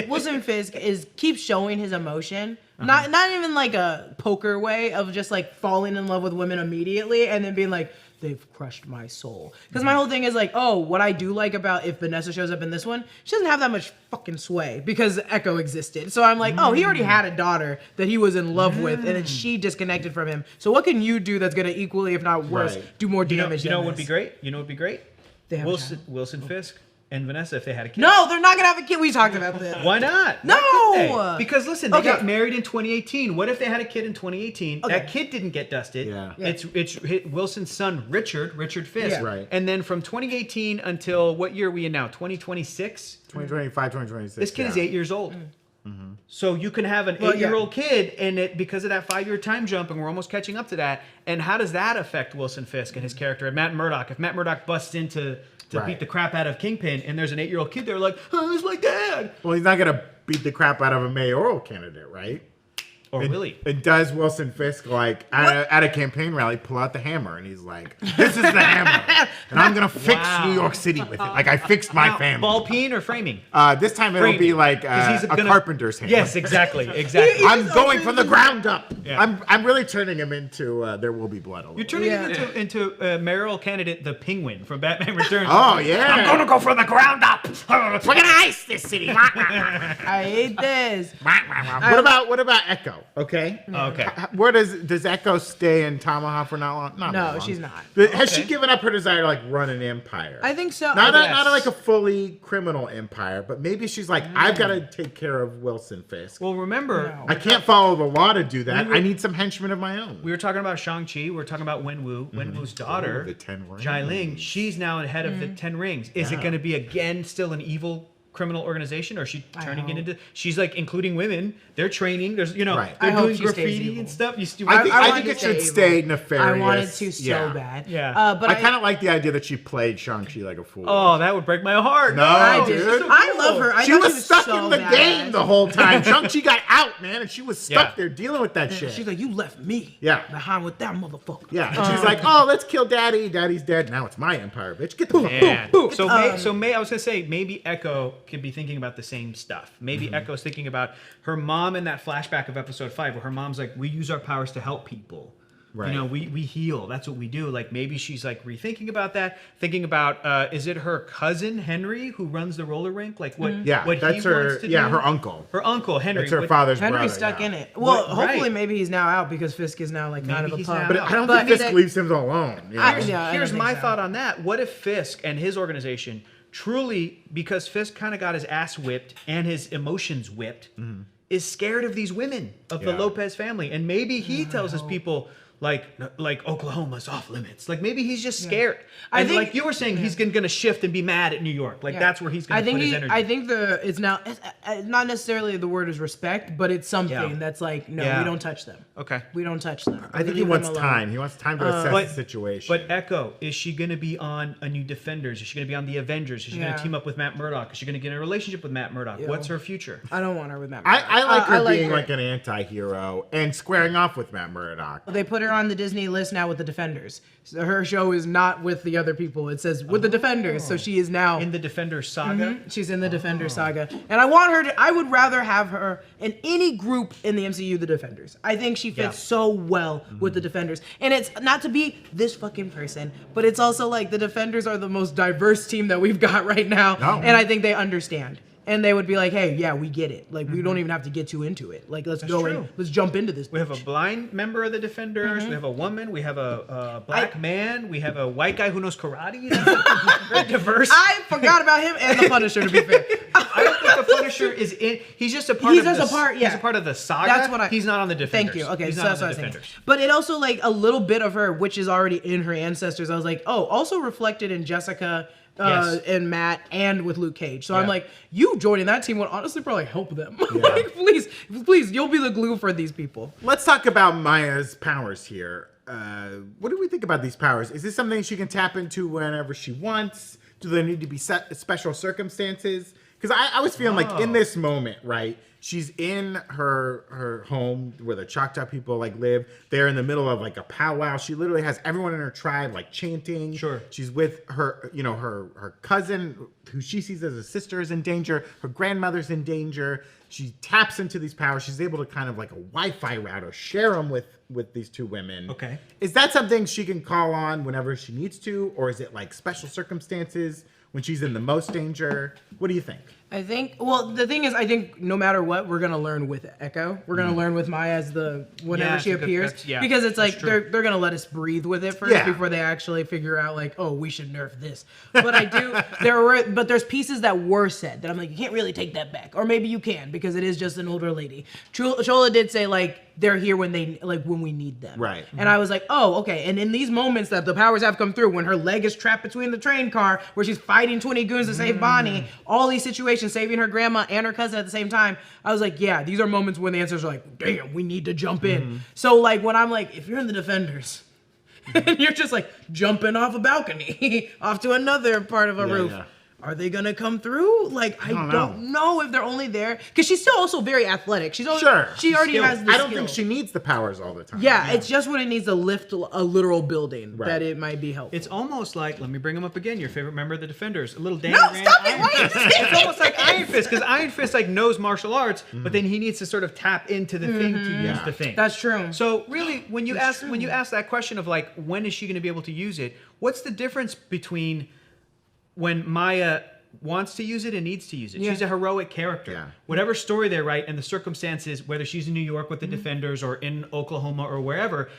Wilson Fisk keeps showing his emotion, not even like a poker way of just like falling in love with women immediately and then being like, they've crushed my soul. Because my whole thing is like, oh, what I do like about if Vanessa shows up in this one, she doesn't have that much fucking sway because Echo existed. So I'm like, oh, he already had a daughter that he was in love with, and then she disconnected from him. So what can you do that's gonna equally, if not worse, do more damage? You know than what would be this? great? You know what would be great? They have a child. Wilson Fisk and Vanessa if they had a kid. No, they're not gonna have a kid. We talked about this. Why not? No! Why couldn't they? Because listen, they Okay. got married in 2018. What if they had a kid in 2018? Okay. That kid didn't get dusted. Yeah. It's Wilson's son, Richard Fisk. Yeah. Right. And then from 2018 until what year are we in now? 2026? 2025, 2026. This kid is 8 years old. Mm-hmm. So you can have an Well, 8-year-old kid, and it because of that 5-year time jump, and we're almost catching up to that. And how does that affect Wilson Fisk and his character and Matt Murdock? If Matt Murdock busts into beat the crap out of Kingpin, and there's an 8-year-old kid there like, oh, it's my dad. Well, he's not going to beat the crap out of a mayoral candidate, right? Or Willie. And does Wilson Fisk, like, at a campaign rally, pull out the hammer, and he's like, this is the hammer, and I'm going to fix New York City with it. Like, I fixed my family. Ball peen or framing? This time it'll be like 'Cause he's a gonna- carpenter's hammer. Yes, exactly. I'm going from the ground up. Yeah. I'm really turning him into There Will Be Blood. You're turning him into mayoral candidate the Penguin from Batman Returns. Oh, yeah. I'm gonna go from the ground up. We're going to ice this city. I hate this. What about Echo? Okay. Okay. Where does Echo stay in Tomahawk for not long? Not No, long. she's not. Has she given up her desire to like run an empire? I think so. Not I not like a fully criminal empire, but maybe she's like, I've got to take care of Wilson Fisk. Well, remember, I can't follow the law to do that. I need some henchmen of my own. we were talking about Shang-Chi. We were talking about Wenwu. Wenwu's daughter, Ooh, the 10 rings. Jai Ling. She's now head of the 10 Rings. Is it going to be again still an evil criminal organization, or is she turning it into? She's like including women. They're training. There's Right. they're I hope doing she stays graffiti evil. and stuff. I wanted think it to should stay stay evil. nefarious. I wanted to so bad. Yeah. But I kind of like the idea that she played Shang-Chi like a fool. Oh, that would break my heart. No, I dude. did. I love her. I She thought was stuck so in the bad. game the whole time. Shang-Chi got out, man, and she was stuck Yeah. there dealing with that shit. She's like, you left me behind with that motherfucker. Yeah, and she's like, oh, let's kill Daddy. Daddy's dead. Now it's my empire, bitch. Get the fuck Man. out. So May, I was gonna say maybe Echo could be thinking about the same stuff. Maybe Echo's thinking about her mom in that flashback of episode 5, where her mom's like, "We use our powers to help people." Right. You know, we heal. That's what we do. Like maybe she's like rethinking about that, thinking about is it her cousin Henry who runs the roller rink? Like what? What that's he her. wants to Yeah, do? her uncle. Her uncle Henry. That's her father's brother. Henry's stuck yeah. in it. Well, What- hopefully right. maybe he's now out because Fisk is now like kind Maybe of a he's pub. now But out. I don't But think Fisk leaves him alone. You know? I don't Here's think my so. thought on that. What if Fisk and his organization truly, because Fisk kind of got his ass whipped and his emotions whipped, is scared of these women, of the Yeah. Lopez family, and maybe he tells his people like Oklahoma's off limits. Like maybe he's just scared. I And think- like you were saying, he's going to shift and be mad at New York. Like that's where he's going to put his energy. I think it's now not necessarily the word is respect, but it's something Yeah. that's like no, Yeah. we don't touch them. Okay. We don't touch them. I think he Leave wants them alone. time. He wants time to assess the situation. But Echo, is she going to be on a new Defenders? Is she going to be on the Avengers? Is she going Yeah. to team up with Matt Murdock? Is she going to get in a relationship with Matt Murdock? Yeah. What's her future? I don't want her with Matt. I like her being her. like an anti-hero and squaring off with Matt Murdock. They put her on the Disney list now with the Defenders. So her show is not with the other people. It says with the Defenders. So she is now In the Defenders saga? she's in the Defenders saga. And I want her to I would rather have her in any group in the MCU, the Defenders. I think she fits so well with the Defenders. And it's not to be this fucking person, but it's also like the Defenders are the most diverse team that we've got right now. No. And I think they understand. And they would be like, hey, yeah, we get it. Like, we don't even have to get too into it. Like, let's go true. in. Let's jump into this. We have a blind member of the Defenders. We have a woman. We have a black man. We have a white guy who knows karate. Very diverse. I forgot about him and the Punisher, to be fair. I don't think the Punisher is in. He's just a part. He's of just the, a part, yeah. He's a part of the saga. That's what He's not on the Defenders. Thank you. Okay, He's so not that's on what the I was thinking. Defenders. But it also, like, a little bit of her, which is already in her ancestors. I was like, oh, also reflected in Jessica Yes. and Matt and with Luke Cage. So Yeah. I'm like, you joining that team would honestly probably help them. Like, please, you'll be the glue for these people. Let's talk about Maya's powers here. What do we think about these powers? Is this something she can tap into whenever she wants? Do there need to be special circumstances? Because I was feeling like in this moment, right? She's in her home where the Choctaw people like live. They're in the middle of like a powwow. She literally has everyone in her tribe like chanting. Sure. She's with her, her cousin who she sees as a sister is in danger. Her grandmother's in danger. She taps into these powers. She's able to kind of like a Wi-Fi router share them with these two women. Okay. Is that something she can call on whenever she needs to, or is it like special circumstances when she's in the most danger? What do you think? I think, well, the thing is, I think no matter what, we're going to learn with Echo. We're going to learn with Maya as whenever Yeah, she it's a good- appears. that's- yeah, because it's like, that's true. they're going to let us breathe with it first Yeah. before they actually figure out like, oh, we should nerf this. But there's pieces that were said that I'm like, you can't really take that back. Or maybe you can, because it is just an older lady. Chola did say like, they're here when we need them. Right. And I was like, oh, okay. And in these moments that the powers have come through, when her leg is trapped between the train car, where she's fighting 20 goons to save Bonnie, all these situations, saving her grandma and her cousin at the same time, I was like, yeah, these are moments when the answers are like, damn, we need to jump in. So like when I'm like, if you're in the Defenders, and you're just like jumping off a balcony, off to another part of a roof. yeah. Are they gonna come through? Like, I don't know if they're only there because she's still also very athletic. She already has the I don't skill. think she needs the powers all the time. Yeah, it's just when it needs to lift a literal building Right. that it might be helpful. It's almost like, let me bring him up again, your favorite member of the Defenders, a little Danny No, Rand stop it, Iron why are you Fist. saying It's almost like Iron Fist, because Iron Fist like knows martial arts, but then he needs to sort of tap into the thing to use the thing. That's true. So really, when you ask that question of like, when is she going to be able to use it? What's the difference between when Maya wants to use it and needs to use it? Yeah. She's a heroic character. Yeah. Whatever story they write and the circumstances, whether she's in New York with the Defenders or in Oklahoma or wherever,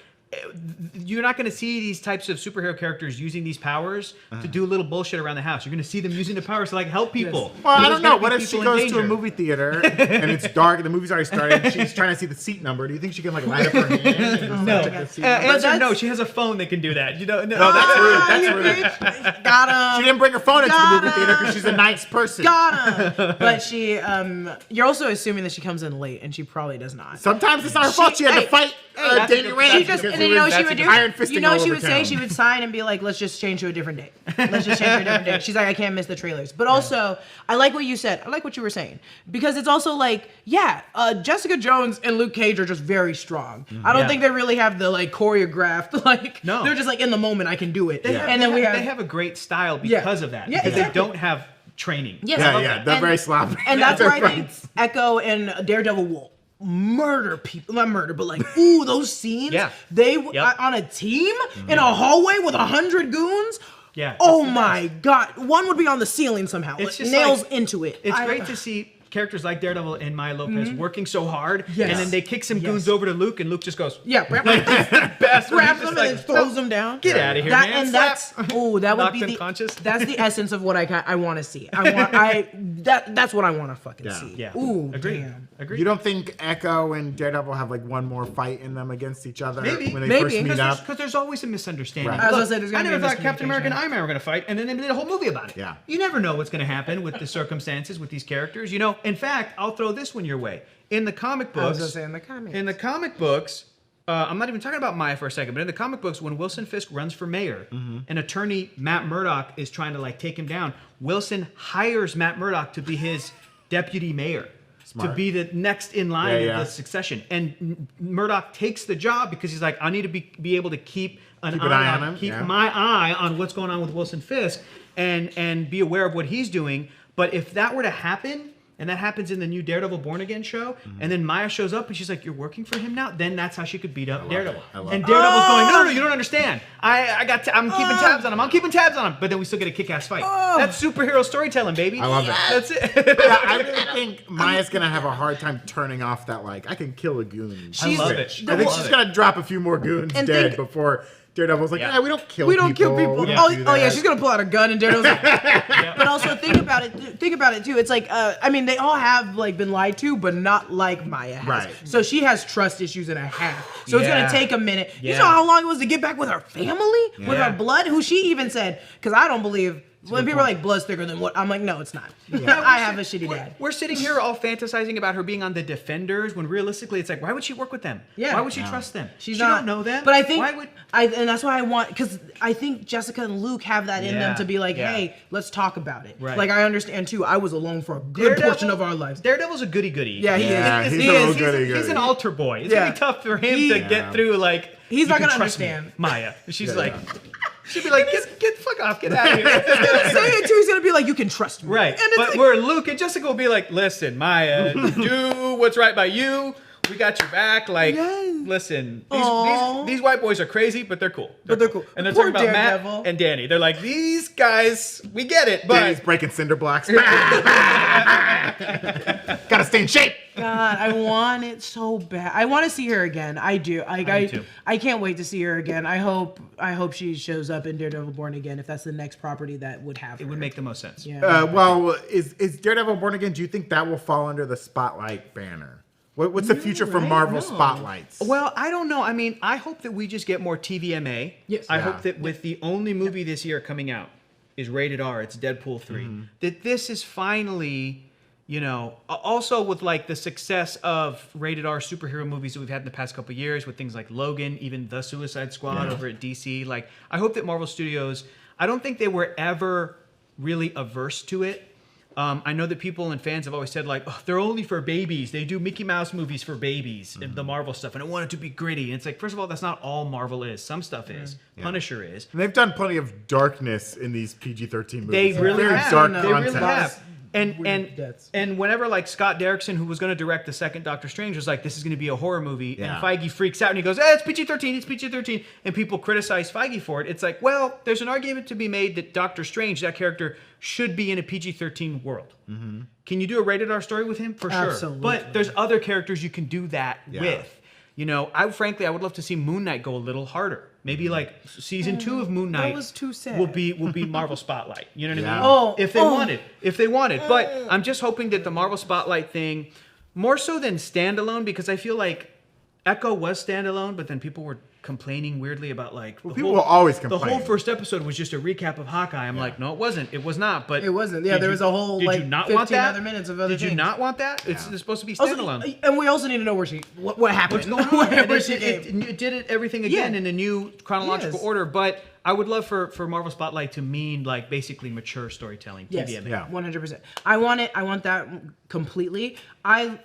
you're not going to see these types of superhero characters using these powers to do a little bullshit around the house. You're going to see them using the powers to like help people. Well, I There's don't know. gonna What be if she people in goes to a danger. movie theater and it's dark and the movie's already started and she's trying to see the seat number? Do you think she can like light up her hand? And No. check the seat number? Answer that's- no. She has a phone that can do that. You know, no. No, that's rude. Ah, That's you rude. bitch. Got She him. didn't bring her phone into the Got movie theater him. because she's a nice person. Got him. But she, you're also assuming that she comes in late, and she probably does not. Sometimes it's not her fault. She had to fight that's a Danny good- Rand. She just, because and then he you know was what she would do? iron fisting You know all what she over would say? town. She would sign and be like, let's just change to a different date. Let's just change to a different date. She's like, I can't miss the trailers. But also, I like what you said. I like what you were saying. Because it's also like, yeah, Jessica Jones and Luke Cage are just very strong. I don't Yeah. think they really have the like choreographed, like, No. they're just like in the moment, I can do it. They have, And then they we have a great style because of that. Yeah, because exactly. they don't have training. Yes, Yeah, yeah. They're very sloppy. And that's They're where I think fights. Echo and Daredevil will murder people, not murder, but like, ooh, those scenes. Yeah. They Yep. on a team in a hallway with 100 goons. Yeah. Oh my God! One would be on the ceiling somehow. It's Like, just nails like- into it. It's great to see characters like Daredevil and Maya Lopez working so hard, Yes. and then they kick some goons over to Luke, and Luke just goes, Yeah, best. grabs He's them just and then throws them down. Get out of here, That, man. and Slap. that's that would Knocked be the unconscious. that's the essence of what I want to see. That's what I want to fucking see. Yeah. Ooh, Agreed. damn. Agreed. You don't think Echo and Daredevil have like one more fight in them against each other Maybe. when they Maybe. first meet up? Because there's always a misunderstanding. Right. I was gonna Look, say, there's gonna I be never a thought Captain America and miscommunication. Iron Man were going to fight, and then they made a whole movie about it. Yeah. You never know what's going to happen with the circumstances with these characters. You know, in fact, I'll throw this one your way. In the comic books, I was gonna say in the comics. In the comic books, I'm not even talking about Maya for a second, but in the comic books, when Wilson Fisk runs for mayor, an attorney, Matt Murdock, is trying to like take him down. Wilson hires Matt Murdock to be his deputy mayor. Smart. To be the next in line Yeah, of the succession. And Murdoch takes the job because he's like, I need to be able to keep an eye on him, keep yeah. my eye on what's going on with Wilson Fisk and be aware of what he's doing. But if that were to happen, and that happens in the new Daredevil Born Again show, and then Maya shows up and she's like, "You're working for him now." Then that's how she could beat up Daredevil. And Daredevil's going, "No, you don't understand. I'm keeping tabs on him. I'm keeping tabs on him." But then we still get a kick-ass fight. That's superhero storytelling, baby. I love it. That's it. Yeah, I really think Maya's gonna have a hard time turning off that like I can kill a goon. I love it. I think she's gonna drop a few more goons And dead think- before Daredevil's like, Yeah. yeah, we don't kill We people. don't kill people. We don't Oh, do oh yeah, that." she's gonna pull out a gun and Daredevil's like, But also think about it too. It's like, I mean, they all have like been lied to, but not like Maya has. Right. So she has trust issues and a half. So it's Yeah. gonna take a minute. You Yeah. know how long it was to get back with her family, with Yeah. her blood? Who she even said, because I don't believe. When people are like, blood's thicker than what, I'm like, no, it's not. I have a shitty dad. We're sitting here all fantasizing about her being on the Defenders when realistically it's like, why would she work with them? Yeah. Why would she trust them? She's she not, don't know them. But I think, why would and that's why I want, because I think Jessica and Luke have that in them Yeah, to be like, yeah. hey, let's talk about it. Right. Like I understand too. I was alone for a good portion of our lives. Daredevil's a goody goody. Yeah, he Yeah, is. he's He a little is. goody-goody. He's an altar boy. It's Yeah. gonna be tough for him He- to get through. Like He's you not can gonna trust me, understand. Maya. She's Yeah, like, yeah. she'd be like, get the fuck off, get out of here. He's gonna say it too. He's gonna be like, you can trust me. Right. And it's But like, where Luke and Jessica will be like, listen, Maya, do what's right by you. We got your back. Like, Yes. listen, Aw. these white boys are crazy, but they're cool. But they're cool. And they're Poor talking about Daredevil. Matt and Danny. They're like, these guys, we get it, but Danny's breaking cinder blocks. Gotta stay in shape. God, I want it so bad. I want to see her again. I do. I do too. I can't wait to see her again. I hope she shows up in Daredevil Born Again if that's the next property that would have her. it would make the most sense. Yeah. Well, is Daredevil Born Again? Do you think that will fall under the Spotlight banner? What's the future for Marvel Spotlights? Well, I don't know. I mean, I hope that we just get more TVMA. Yes. I Yeah. hope that with the only movie this year coming out is rated R, it's Deadpool 3, that this is finally, you know, also with like the success of rated R superhero movies that we've had in the past couple of years with things like Logan, even The Suicide Squad over at DC. Like, I hope that Marvel Studios, I don't think they were ever really averse to it. I know that people and fans have always said like, oh, they're only for babies. They do Mickey Mouse movies for babies, and the Marvel stuff, and I want it to be gritty. And it's like, first of all, that's not all Marvel is. Some stuff is. Punisher is. And they've done plenty of darkness in these PG-13 movies. They really Very have. dark They content. really have. Weird And deaths. and whenever like Scott Derrickson, who was going to direct the second Doctor Strange, was like, this is going to be a horror movie, Yeah. and Feige freaks out and he goes, it's PG-13, it's PG-13, and people criticize Feige for it. It's like, well, there's an argument to be made that Doctor Strange, that character, should be in a PG-13 world. Can you do a rated R story with him? For sure. Absolutely. But there's other characters you can do that Yeah. with. You know, I would love to see Moon Knight go a little harder. Maybe like season 2 of Moon Knight was too sad. will be Marvel Spotlight. You know what I Yeah. mean? Oh, if they wanted. But I'm just hoping that the Marvel Spotlight thing, more so than standalone, because I feel like Echo was standalone, but then people were complaining weirdly about like people will always The complain. whole first episode was just a recap of Hawkeye. I'm like, no, it wasn't. It was not. But It wasn't. Yeah, did there you- was a whole, did like, you not 15 want that? other minutes of other Did you things. not want that? It's supposed to be Also, standalone. and we also need to know where what happened. What's going on? And Where it, she it, came. it did it everything again Yeah. in a new chronological Yes. order. But I would love for Marvel Spotlight to mean like basically mature storytelling. Yes, TVMA. Yeah. 100%. I want it. I want that completely. I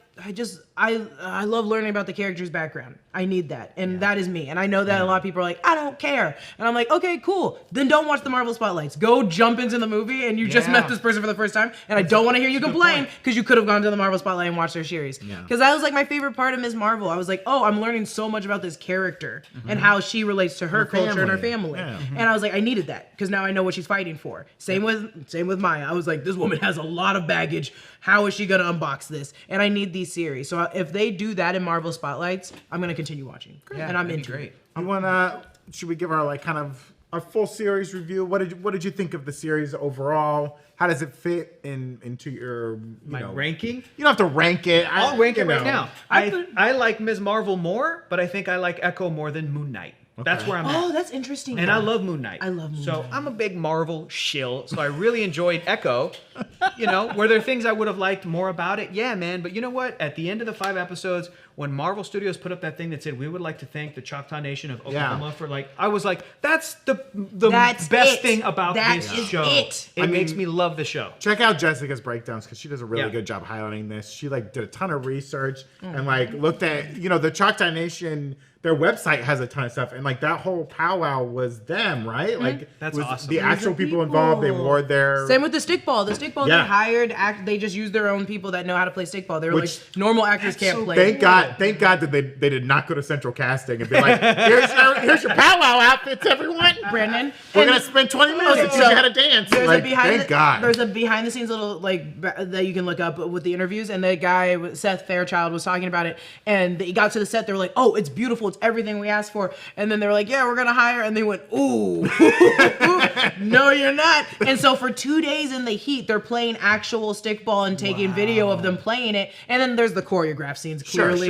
I love learning about the character's background. I need that. And that is me. And I know that a lot of people are like, I don't care. And I'm like, okay, cool. Then don't watch the Marvel Spotlights. Go jump into the movie and you just met this person for the first time. And I don't want to hear you complain because you could have gone to the Marvel Spotlight and watched their series. Because that was like my favorite part of Ms. Marvel. I was like, oh, I'm learning so much about this character and how she relates to her culture and her family. And I was like, I needed that because now I know what she's fighting for. Same with Maya. I was like, this woman has a lot of baggage. How is she going to unbox this? And I need these series. So if they do that in Marvel Spotlights, I'm going to continue watching. And I'm into it. You wanna? Should we give our like kind of a full series review? What did you think of the series overall? How does it fit into your my ranking? You don't have to rank it. I'll rank it right now. I like Ms. Marvel more, but I think I like Echo more than Moon Knight. Okay. That's where I'm at. Oh, that's interesting. And I love Moon Knight. I love Moon Knight. So I'm a big Marvel shill. So I really enjoyed Echo. Were there things I would have liked more about it? Yeah, man. But you know what? At the end of the 5 episodes, when Marvel Studios put up that thing that said, we would like to thank the Choctaw Nation of Oklahoma for I was like, that's the best thing about this show. It makes me love the show. Check out Jessica's breakdowns because she does a really good job highlighting this. She did a ton of research and looked at, the Choctaw Nation. Their website has a ton of stuff, and that whole powwow was them, right? That's awesome. The actual people involved. They wore their. Same with the stickball. The stickball they hired. They just used their own people that know how to play stickball. They were like, normal actors can't play. Thank God that they did not go to central casting and be like, here's your powwow outfits, everyone. Brandon, we're gonna spend 20 minutes teaching you how to dance. Thank God. There's a behind the scenes little that you can look up with the interviews, and the guy Seth Fairchild was talking about it, and he got to the set. They were like, oh, it's beautiful. It's everything we asked for. And then they were like, yeah, we're going to hire. And they went, ooh, no, you're not. And so for 2 days in the heat, they're playing actual stickball and taking video of them playing it. And then there's the choreographed scenes, clearly,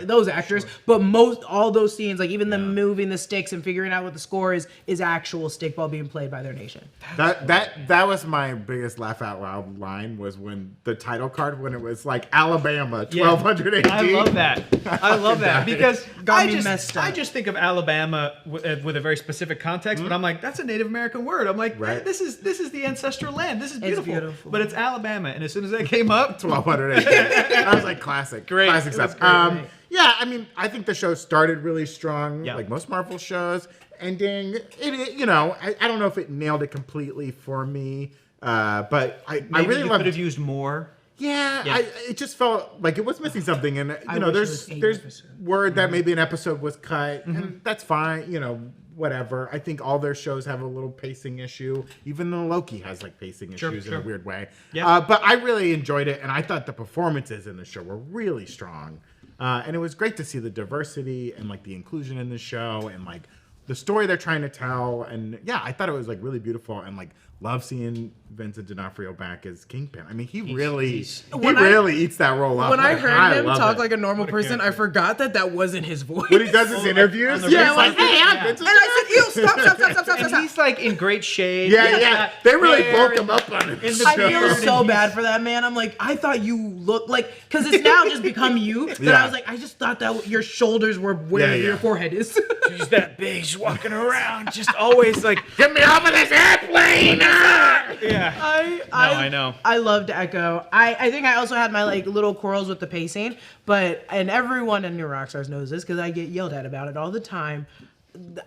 those actors. But all those scenes, even them moving the sticks and figuring out what the score is actual stickball being played by their nation. That was my biggest laugh out loud line was when the title card, when it was Alabama, 1200 AD. I love that. I love that because I just think of Alabama with a very specific context, but I'm like, that's a Native American word. I'm like, this is the ancestral land. This is beautiful. It's beautiful. But it's Alabama, and as soon as that came up, 1200 AD. I was like, classic. Great. Classic stuff. Yeah, I think the show started really strong, like most Marvel shows. Ending, I don't know if it nailed it completely for me, but I really could have used more. Yeah. It just felt like it was missing something, and there's word that maybe an episode was cut, and that's fine. Whatever. I think all their shows have a little pacing issue. Even though Loki has pacing issues in a weird way. Yeah. But I really enjoyed it, and I thought the performances in the show were really strong, and it was great to see the diversity and the inclusion in the show and the story they're trying to tell. And I thought it was really beautiful, and love seeing Vincent D'Onofrio back as Kingpin. He really eats that role up. When I heard him talk like a normal person, I forgot that wasn't his voice. When he does his interviews, hey, I'm Vincent. And I said, stop. And he's in great shape. Yeah. They really bulk him up on him. I feel so bad for that man. I'm like, I thought you looked because it's now just become you. But I was like, I just thought that your shoulders were where your forehead is. She's that big. She's walking around, just always get me off of this airplane. Yeah. I know. I loved Echo. I think I also had my little quarrels with the pacing, and everyone in New Rockstars knows this because I get yelled at about it all the time.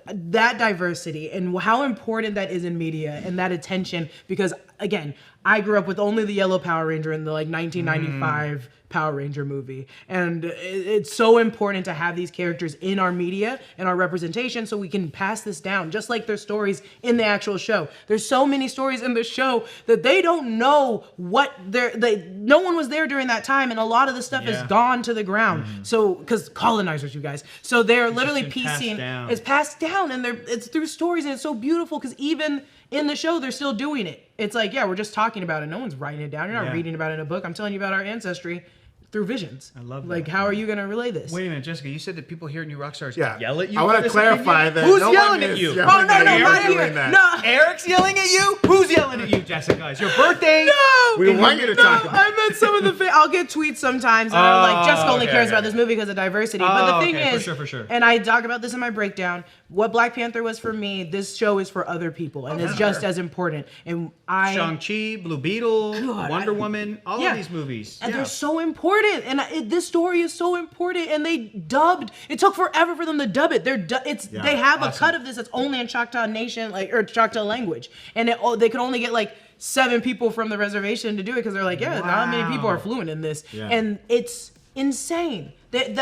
That diversity and how important that is in media and that attention, because again, I grew up with only the Yellow Power Ranger in the 1995 Power Ranger movie, and it's so important to have these characters in our media and our representation so we can pass this down, just like their stories in the actual show. There's so many stories in the show that they don't know no one was there during that time, and a lot of the stuff is gone to the ground. So because colonizers, you guys, so they're literally piecing. It's passed down, and it's through stories, and it's so beautiful because even in the show they're still doing it. It's we're just talking about it. No one's writing it down. You're not reading about it in a book. I'm telling you about our ancestry through visions. I love that. How are you going to relay this? Wait a minute, Jessica. You said that people here at New Rockstars yell at you. I want to clarify that. Who's yelling at you? Oh, no, not here. No. Eric's yelling at you? Who's yelling at you, Jessica? It's your birthday. No. We want you to talk about it. I meant some of the I'll get tweets sometimes that are Jessica only cares about this movie because of diversity. But the thing is, for sure. And I talk about this in my breakdown, what Black Panther was for me, this show is for other people, and it's just as important. And Shang-Chi, Blue Beetle, Wonder Woman, all of these movies. And they're so important. important, and this story is so important. And they dubbed. It took forever for them to dub it. They have a cut of this that's only in Choctaw Nation, or Choctaw language, and they could only get like 7 people from the reservation to do it because they're like, not many people are fluent in this, and it's insane.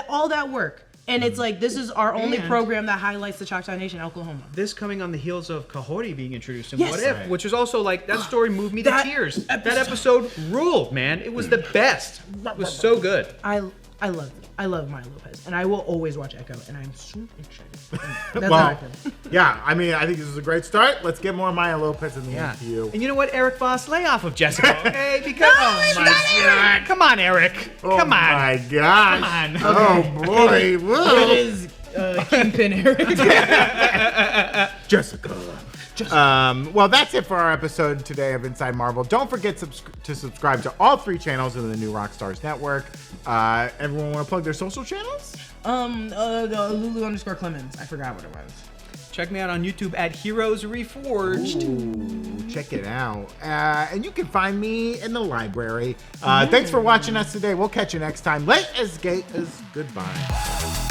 All that work. And it's like, this is our only program that highlights the Choctaw Nation in Oklahoma. This coming on the heels of Kahori being introduced in What If, which was also like, that story moved me to tears. That episode ruled, man. It was the best. It was so good. I love it. I love Maya Lopez, and I will always watch Echo, and I'm so excited. That's how I feel. Yeah, I mean, I think this is a great start. Let's get more Maya Lopez in the MCU. And you know what, Eric Voss, lay off of Jessica, okay? Because, oh my God. Come on, Eric. Come on. Oh my gosh. Come on. Oh boy. Whoa. It is Kingpin, Eric. Jessica. Well, that's it for our episode today of Inside Marvel. Don't forget to subscribe to all 3 channels in the New Rockstars Network. Everyone want to plug their social channels? Lulu_Clemons. I forgot what it was. Check me out on YouTube at Heroes Reforged. Ooh, check it out. And you can find me in the library. Thanks for watching us today. We'll catch you next time. Late as gate is goodbye.